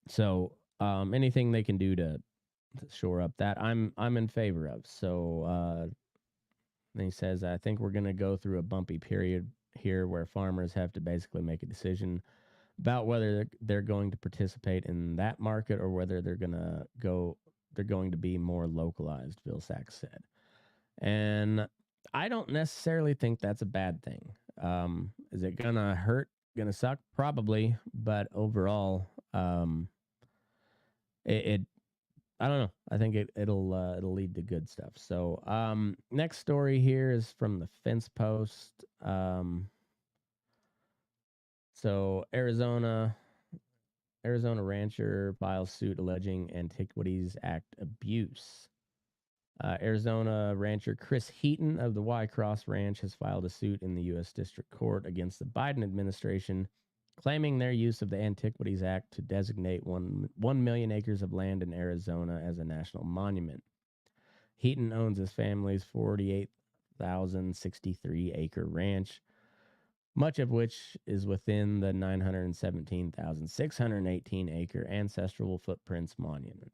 So anything they can do to shore up that, I'm in favor of. So then he says, I think we're going to go through a bumpy period here where farmers have to basically make a decision about whether they're going to participate in that market or whether they're going to be more localized, Vilsack said. And I don't necessarily think that's a bad thing. Is it going to hurt? Going to suck? Probably. But overall, it I don't know. I think it'll lead to good stuff. So next story here is from the Fence Post. So Arizona rancher files suit alleging Antiquities Act abuse. Arizona rancher Chris Heaton of the Y-Cross Ranch has filed a suit in the U.S. District Court against the Biden administration, claiming their use of the Antiquities Act to designate 1 million acres of land in Arizona as a national monument. Heaton owns his family's 48,063-acre ranch, much of which is within the 917,618-acre Ancestral Footprints Monument.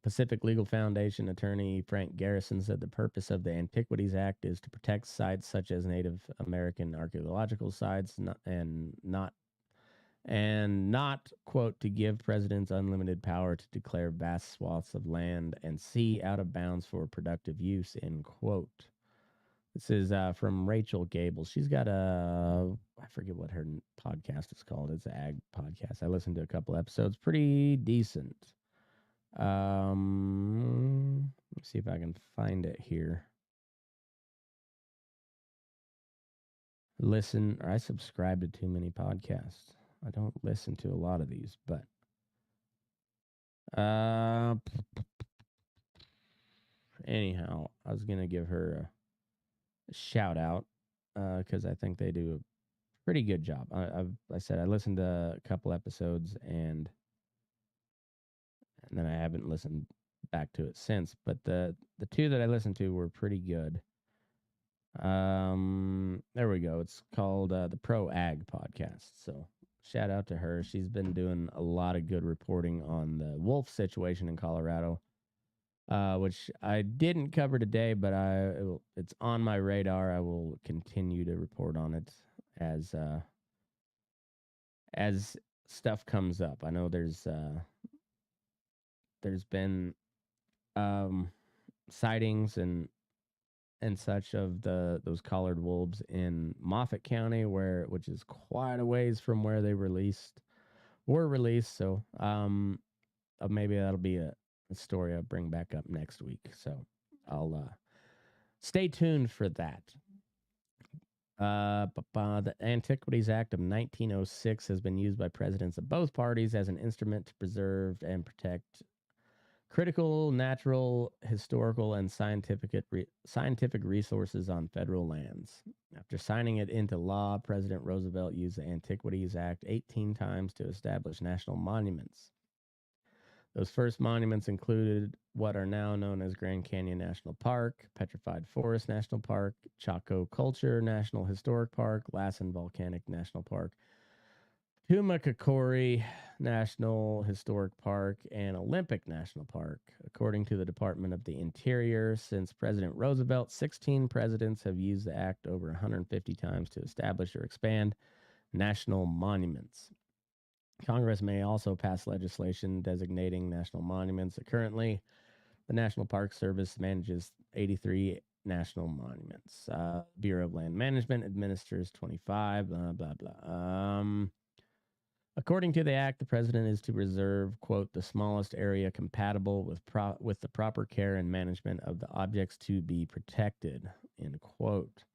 Pacific Legal Foundation attorney Frank Garrison said the purpose of the Antiquities Act is to protect sites such as Native American archaeological sites and not, quote, to give presidents unlimited power to declare vast swaths of land and sea out of bounds for productive use, end quote. This is from Rachel Gable. She's got I forget what her podcast is called. It's an ag podcast. I listened to a couple episodes. Pretty decent. Let's see if I can find it here. I subscribe to too many podcasts. I don't listen to a lot of these, but anyhow, I was gonna give her a shout out because I think they do a pretty good job. I said I listened to a couple episodes and then I haven't listened back to it since. But the two that I listened to were pretty good. There we go. It's called the Pro Ag Podcast. So shout out to her. She's been doing a lot of good reporting on the wolf situation in Colorado, which I didn't cover today, but it's on my radar. I will continue to report on it as stuff comes up. I know there's been sightings and such of those collared wolves in Moffat County, which is quite a ways from where they were released. So maybe that'll be a story I'll bring back up next week. So I'll stay tuned for that. The Antiquities Act of 1906 has been used by presidents of both parties as an instrument to preserve and protect critical, natural, historical, and scientific resources on federal lands. After signing it into law, President Roosevelt used the Antiquities Act 18 times to establish national monuments. Those first monuments included what are now known as Grand Canyon National Park, Petrified Forest National Park, Chaco Culture National Historic Park, Lassen Volcanic National Park, Tumacacori National Historic Park, and Olympic National Park. According to the Department of the Interior, since President Roosevelt, 16 presidents have used the act over 150 times to establish or expand national monuments. Congress may also pass legislation designating national monuments. Currently, the National Park Service manages 83 national monuments. Bureau of Land Management administers 25, blah, blah, blah. According to the act, the president is to reserve, quote, the smallest area compatible with the proper care and management of the objects to be protected, end quote.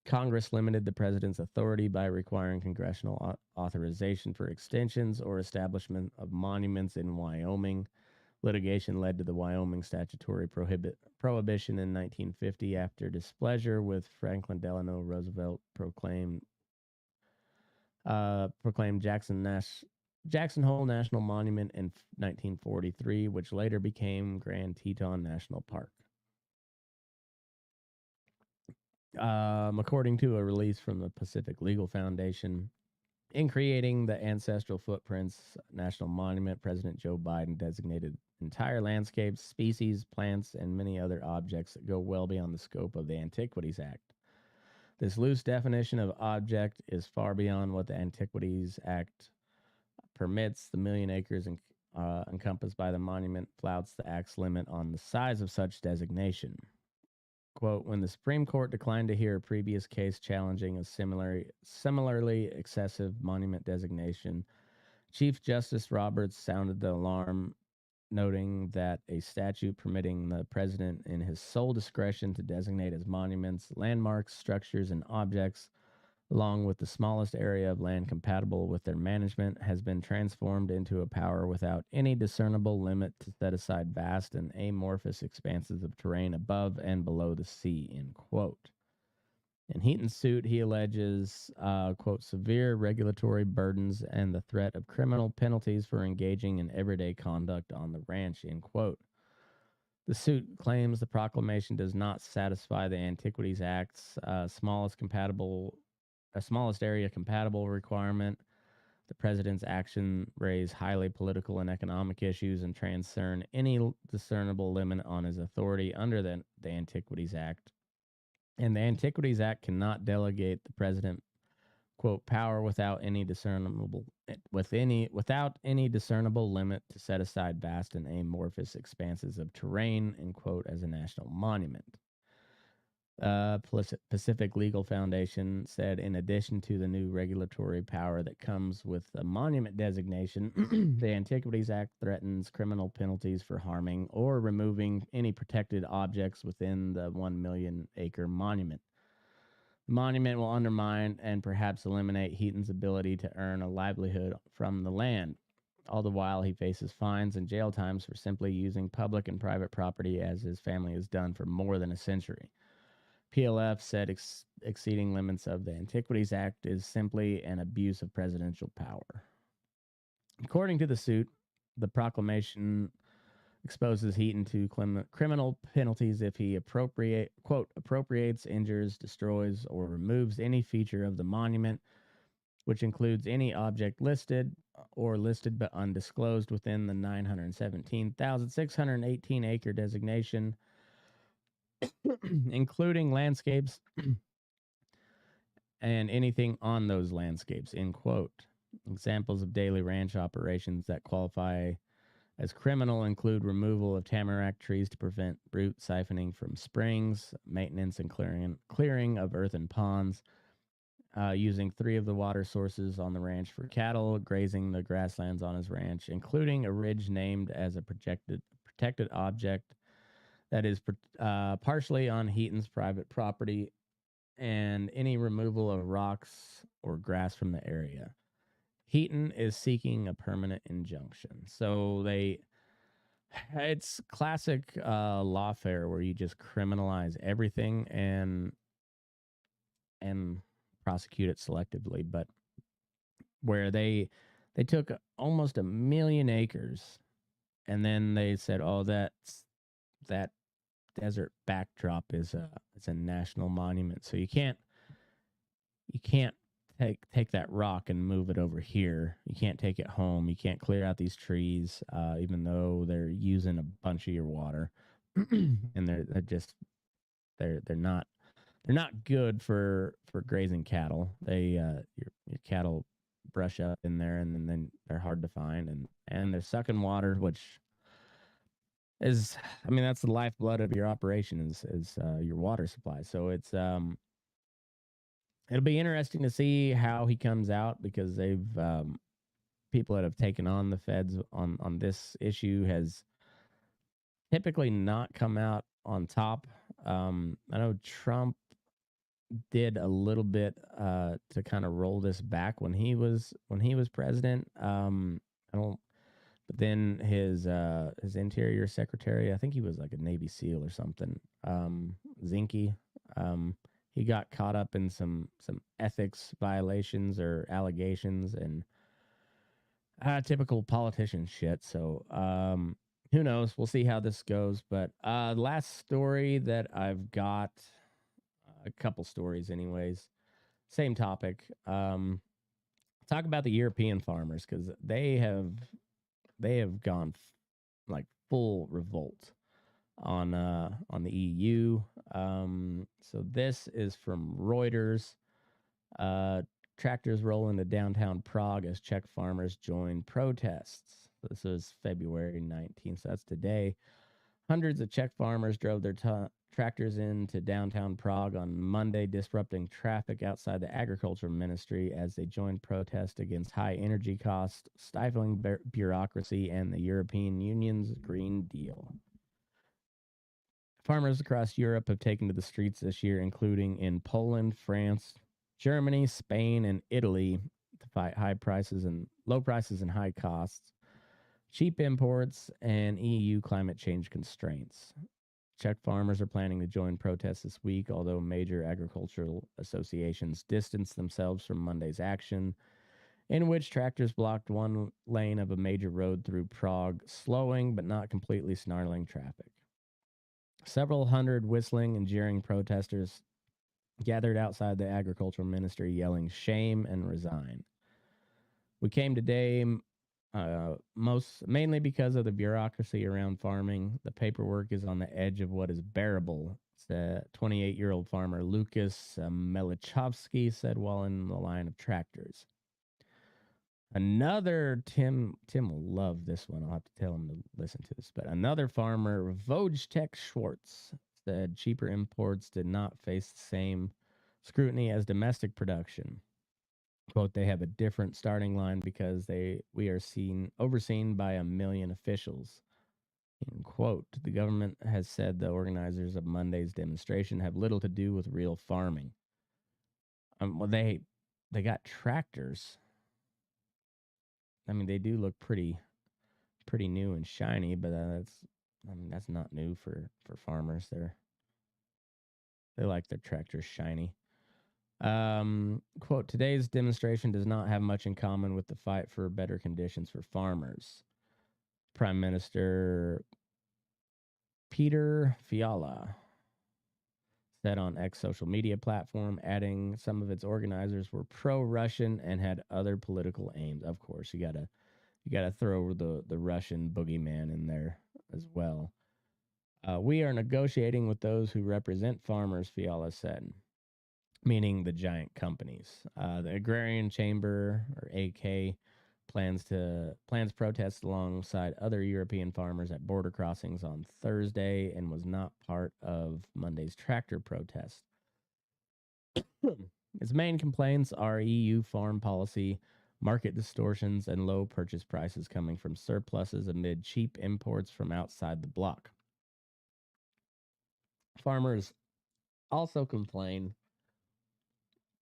Congress limited the president's authority by requiring congressional authorization for extensions or establishment of monuments in Wyoming. Litigation led to the Wyoming statutory prohibition in 1950 after displeasure with Franklin Delano Roosevelt proclaimed Jackson Hole National Monument in 1943, which later became Grand Teton National Park. According to a release from the Pacific Legal Foundation, in creating the Ancestral Footprints National Monument, President Joe Biden designated entire landscapes, species, plants, and many other objects that go well beyond the scope of the Antiquities Act. This loose definition of object is far beyond what the Antiquities Act permits. The million acres encompassed by the monument flouts the Act's limit on the size of such designation. Quote, when the Supreme Court declined to hear a previous case challenging a similarly excessive monument designation, Chief Justice Roberts sounded the alarm, noting that a statute permitting the president in his sole discretion to designate as monuments, landmarks, structures, and objects, along with the smallest area of land compatible with their management, has been transformed into a power without any discernible limit to set aside vast and amorphous expanses of terrain above and below the sea, end quote. In Heaton's suit, he alleges, quote, severe regulatory burdens and the threat of criminal penalties for engaging in everyday conduct on the ranch, end quote. The suit claims the proclamation does not satisfy the Antiquities Act's smallest area compatible requirement. The president's action raise highly political and economic issues and transcend any discernible limit on his authority under the Antiquities Act. And the Antiquities Act cannot delegate the president, quote, power without any discernible limit to set aside vast and amorphous expanses of terrain, end quote, as a national monument. Pacific Legal Foundation said, in addition to the new regulatory power that comes with the monument designation, the Antiquities Act threatens criminal penalties for harming or removing any protected objects within the 1 million acre monument. The monument will undermine and perhaps eliminate Heaton's ability to earn a livelihood from the land. All the while, he faces fines and jail times for simply using public and private property, as his family has done for more than a century. PLF said exceeding limits of the Antiquities Act is simply an abuse of presidential power. According to the suit, the proclamation exposes Heaton to criminal penalties if he appropriates, injures, destroys, or removes any feature of the monument, which includes any object listed but undisclosed within the 917,618 acre designation, including landscapes and anything on those landscapes, end quote. Examples of daily ranch operations that qualify as criminal include removal of tamarack trees to prevent root siphoning from springs, maintenance and clearing of earthen ponds, using 3 of the water sources on the ranch for cattle, grazing the grasslands on his ranch, including a ridge named as a protected object that is partially on Heaton's private property, and any removal of rocks or grass from the area. Heaton is seeking a permanent injunction. So it's classic lawfare where you just criminalize everything and prosecute it selectively, but where they took almost 1,000,000 acres and then they said, "Oh, that desert backdrop is a national monument, so you can't take that rock and move it over here. You can't take it home. You can't clear out these trees, even though they're using a bunch of your water, and they're not good for grazing cattle. Your cattle brush up in there, and then they're hard to find, and they're sucking water, which is, I mean, that's the lifeblood of your operation is your water supply. So it'll be interesting to see how he comes out, because they've people that have taken on the feds on this issue has typically not come out on top. I know Trump did a little bit to kind of roll this back when he was president. I don't, but then his interior secretary, I think he was like a Navy SEAL or something, Zinke. He got caught up in some ethics violations or allegations, and typical politician shit. So who knows? We'll see how this goes. But last story that I've got, a couple stories, anyways. Same topic. Talk about the European farmers, because they have gone like full revolt on the EU. So this is from Reuters. Tractors roll into downtown Prague as Czech farmers join protests. This was February 19th, so that's today. Hundreds of Czech farmers drove their tractors into downtown Prague on Monday, disrupting traffic outside the agriculture ministry as they joined protest against high energy costs, stifling bureaucracy, and the European Union's Green Deal. Farmers across Europe have taken to the streets this year, including in Poland, France, Germany, Spain, and Italy, to fight low prices and high costs, cheap imports, and EU climate change constraints. Czech farmers are planning to join protests this week, although major agricultural associations distanced themselves from Monday's action, in which tractors blocked one lane of a major road through Prague, slowing but not completely snarling traffic. Several hundred whistling and jeering protesters gathered outside the agricultural ministry, yelling, "Shame and resign." We came today mainly because of the bureaucracy around farming. The paperwork is on the edge of what is bearable, said 28-year-old farmer Lucas Melichovsky said while in the line of tractors. Another Tim will love this one. I'll have to tell him to listen to this. But another farmer, Wojtek Schwartz, said cheaper imports did not face the same scrutiny as domestic production. Quote, they have a different starting line because we are overseen by 1,000,000 officials. End quote. The government has said the organizers of Monday's demonstration have little to do with real farming. Well, they got tractors. I mean, they do look pretty new and shiny, but that's not new for farmers. They like their tractors shiny. Quote, today's demonstration does not have much in common with the fight for better conditions for farmers. Prime Minister Peter Fiala said on X social media platform, adding some of its organizers were pro-Russian and had other political aims. Of course, you gotta throw the Russian boogeyman in there as well. We are negotiating with those who represent farmers, Fiala said, meaning the giant companies. The Agrarian Chamber, or AK, plans protests alongside other European farmers at border crossings on Thursday and was not part of Monday's tractor protest. Its main complaints are EU farm policy, market distortions, and low purchase prices coming from surpluses amid cheap imports from outside the bloc. Farmers also complain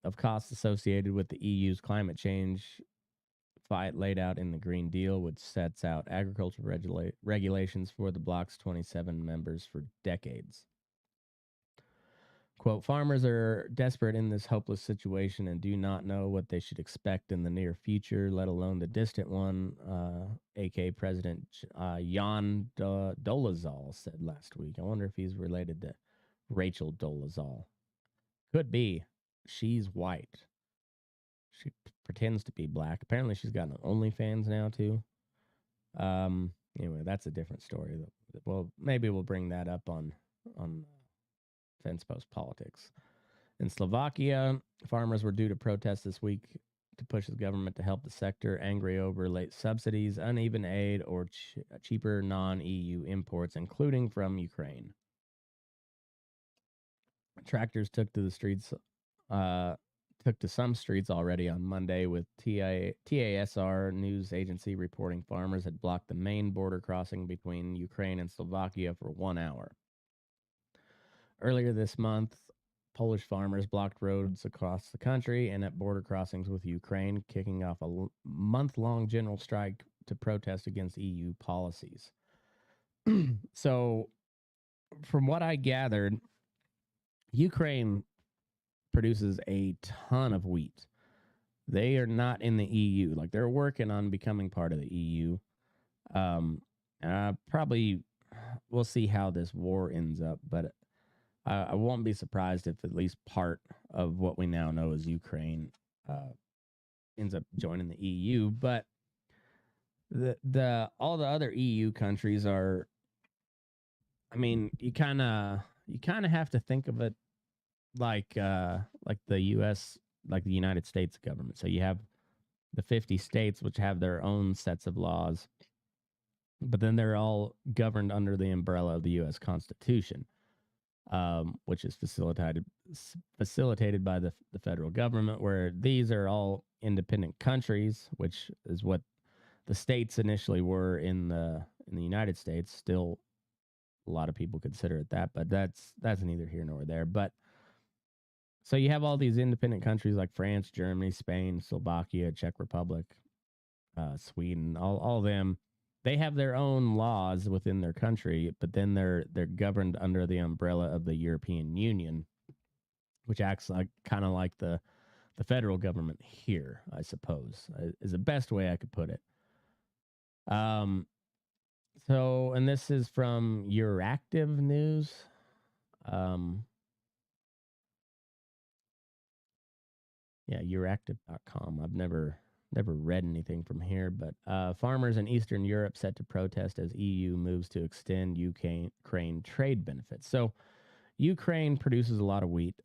of costs associated with the EU's climate change fight laid out in the Green Deal, which sets out agricultural regulations for the bloc's 27 members for decades. Quote, farmers are desperate in this hopeless situation and do not know what they should expect in the near future, let alone the distant one, AK President Jan Dolezal said last week. I wonder if he's related to Rachel Dolezal. Could be. She's white. She pretends to be black. Apparently she's got an OnlyFans now too. Anyway, that's a different story. Well, maybe we'll bring that up on Fence Post Politics. In Slovakia, farmers were due to protest this week to push the government to help the sector, angry over late subsidies, uneven aid, or cheaper non-EU imports, including from Ukraine. Tractors took to the streets, took to some streets already on Monday, with TASR news agency reporting farmers had blocked the main border crossing between Ukraine and Slovakia for 1 hour. Earlier this month, Polish farmers blocked roads across the country and at border crossings with Ukraine, kicking off a month-long general strike to protest against EU policies. So, from what I gathered, Ukraine produces a ton of wheat. They are not in the EU. Like, they're working on becoming part of the EU. Probably we'll see how this war ends up, but I won't be surprised if at least part of what we now know as Ukraine ends up joining the EU. But all the other EU countries are, I mean, you kind of have to think of it like the U.S., like the United States government. So you have the 50 states, which have their own sets of laws, but then they're all governed under the umbrella of the U.S. Constitution, which is facilitated by the federal government, where these are all independent countries, which is what the states initially were in the United States. Still, a lot of people consider it that, but that's neither here nor there. But so you have all these independent countries like France, Germany, Spain, Slovakia, Czech Republic, Sweden, all of them. They have their own laws within their country, but then they're governed under the umbrella of the European Union, which acts like kind of like the federal government here, I suppose, is the best way I could put it. So, and this is from Euractiv News. Yeah, Euractiv.com. I've never read anything from here, but farmers in Eastern Europe set to protest as EU moves to extend Ukraine trade benefits. So Ukraine produces a lot of wheat.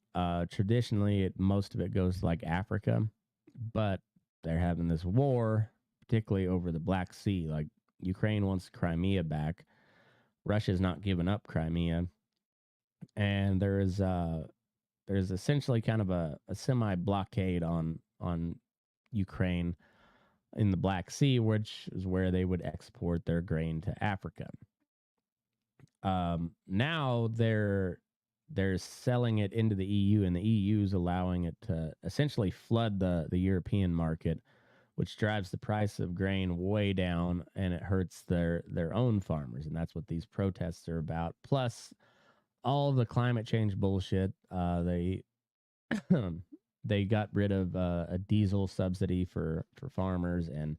Traditionally, most of it goes to like Africa, but they're having this war, particularly over the Black Sea. Like, Ukraine wants Crimea back. Russia's not giving up Crimea. And there's essentially kind of a semi-blockade on Ukraine in the Black Sea, which is where they would export their grain to Africa. Now they're selling it into the EU, and the EU is allowing it to essentially flood the European market, which drives the price of grain way down, and it hurts their own farmers. And that's what these protests are about. Plus all the climate change bullshit. They got rid of a diesel subsidy for farmers, and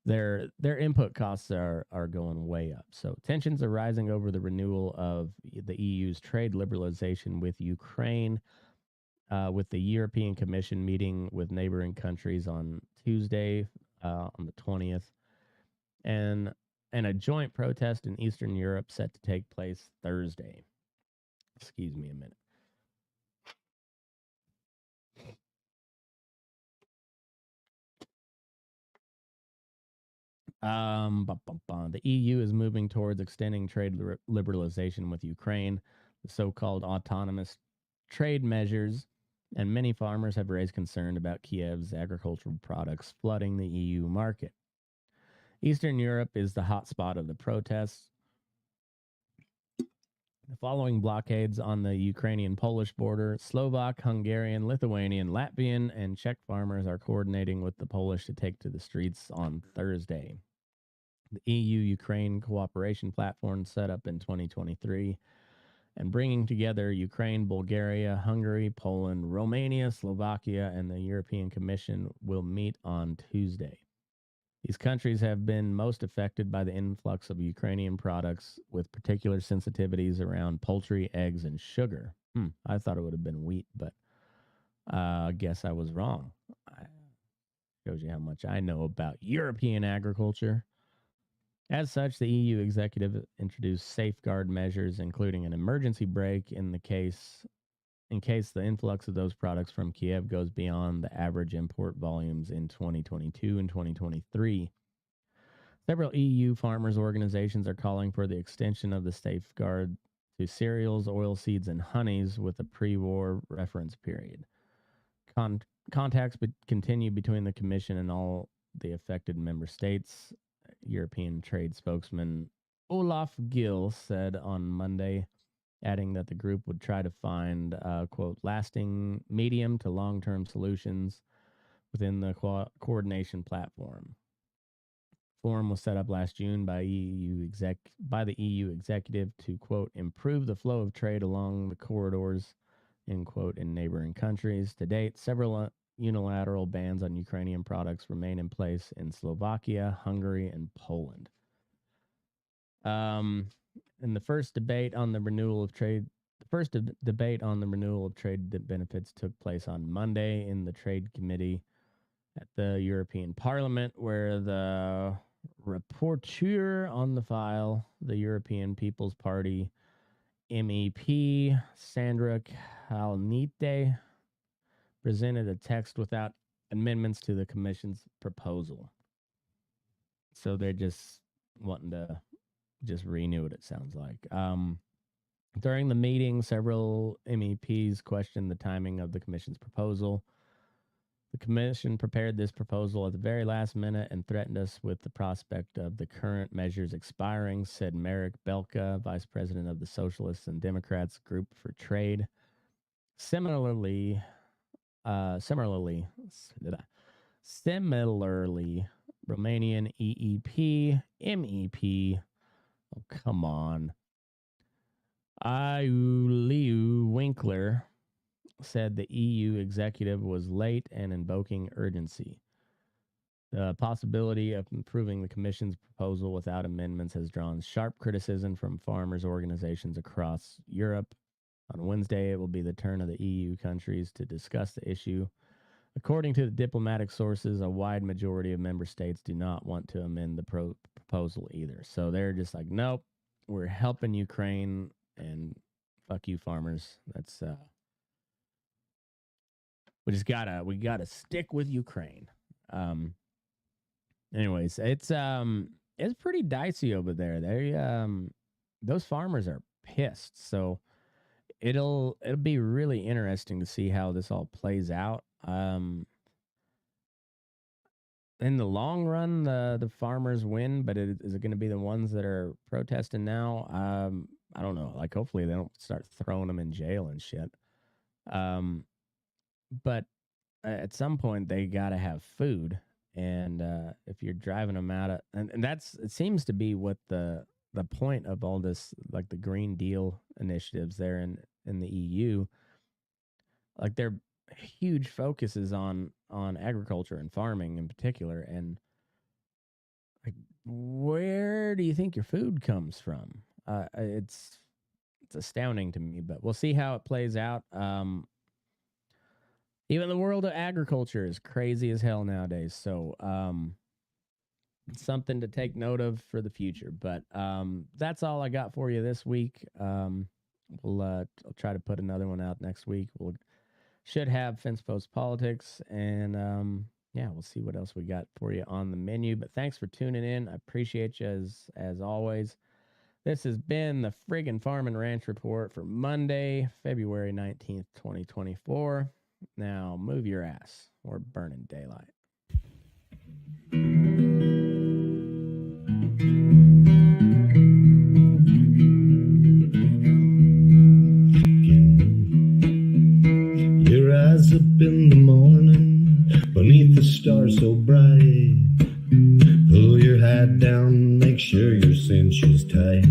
their input costs are going way up. So tensions are rising over the renewal of the EU's trade liberalization with Ukraine, with the European Commission meeting with neighboring countries on Tuesday, on the 20th, and a joint protest in Eastern Europe set to take place Thursday. Excuse me a minute. The EU is moving towards extending trade liberalization with Ukraine, the so-called autonomous trade measures, and many farmers have raised concern about Kiev's agricultural products flooding the EU market. Eastern Europe is the hotspot of the protests. Following blockades on the Ukrainian-Polish border, Slovak, Hungarian, Lithuanian, Latvian, and Czech farmers are coordinating with the Polish to take to the streets on Thursday. The EU-Ukraine cooperation platform set up in 2023 and bringing together Ukraine, Bulgaria, Hungary, Poland, Romania, Slovakia, and the European Commission will meet on Tuesday. These countries have been most affected by the influx of Ukrainian products with particular sensitivities around poultry, eggs, and sugar. I thought it would have been wheat, but I guess I was wrong. Shows you how much I know about European agriculture. As such, the EU executive introduced safeguard measures, including an emergency brake in case the influx of those products from Kiev goes beyond the average import volumes in 2022 and 2023. Several EU farmers' organizations are calling for the extension of the safeguard to cereals, oilseeds, and honeys with a pre-war reference period. Contacts continue between the Commission and all the affected member states. European trade spokesman Olaf Gill said on Monday, adding that the group would try to find, quote, lasting medium to long-term solutions within the coordination platform. Forum was set up last June by the EU executive to, quote, improve the flow of trade along the corridors, end quote, in neighboring countries. To date, several unilateral bans on Ukrainian products remain in place in Slovakia, Hungary, and Poland. In the first debate on the renewal of trade, benefits took place on Monday in the Trade Committee at the European Parliament, where the rapporteur on the file, the European People's Party MEP Sandra Kalniete, presented a text without amendments to the Commission's proposal. So they're just wanting to just renew it sounds like. During the meeting, several MEPs questioned the timing of the Commission's proposal. The Commission prepared this proposal at the very last minute and threatened us with the prospect of the current measures expiring, said Marek Belka, Vice President of the Socialists and Democrats Group for Trade. Similarly, Romanian EEP, MEP, oh, come on, Iuliu Winkler said the EU executive was late and invoking urgency. The possibility of improving the Commission's proposal without amendments has drawn sharp criticism from farmers' organizations across Europe. On Wednesday, it will be the turn of the EU countries to discuss the issue. According to the diplomatic sources, a wide majority of member states do not want to amend the proposal either. So they're just like, nope, we're helping Ukraine and fuck you, farmers. That's we gotta stick with Ukraine. Anyways, it's pretty dicey over there. They those farmers are pissed. So it'll be really interesting to see how this all plays out. In the long run, the farmers win, but is it going to be the ones that are protesting now? I don't know. Like, hopefully they don't start throwing them in jail and shit. But at some point they got to have food, and if you're driving them out, and it seems to be what the point of all this, like the Green Deal initiatives there in the EU, like their huge focus is on agriculture and farming in particular, and like, where do you think your food comes from? It's astounding to me, but we'll see how it plays out. Even the world of agriculture is crazy as hell nowadays. So something to take note of for the future. But that's all I got for you this week. I'll try to put another one out next week. Should have Fence Post Politics. And we'll see what else we got for you on the menu. But thanks for tuning in. I appreciate you as always. This has been the Friggin' Farm and Ranch Report for Monday, February 19th, 2024. Now, move your ass or burn in daylight. Pull your hat down, make sure your cinch is tight.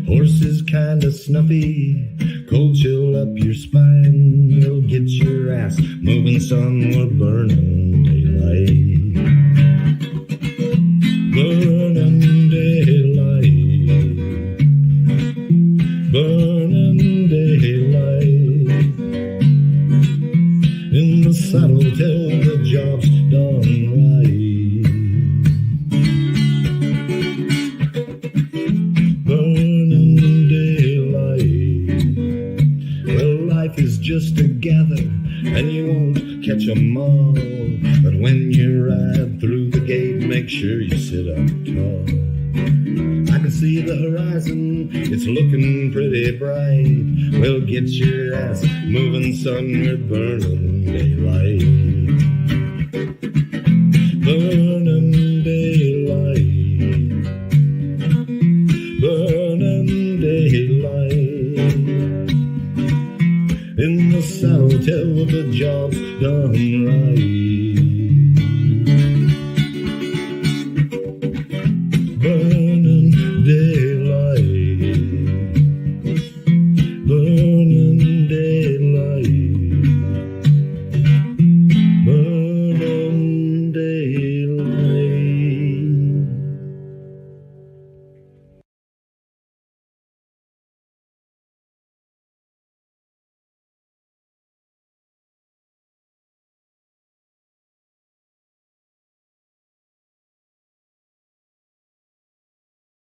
Horse is kinda snuffy, cold chill up your spine. We'll get your ass moving, son, we're burning daylight. Burning daylight. Burning daylight. In the saddle till the job's done right. Is just together, and you won't catch 'em all. But when you ride through the gate, make sure you sit up tall. I can see the horizon, it's looking pretty bright. Well, get your ass moving, son, we're burning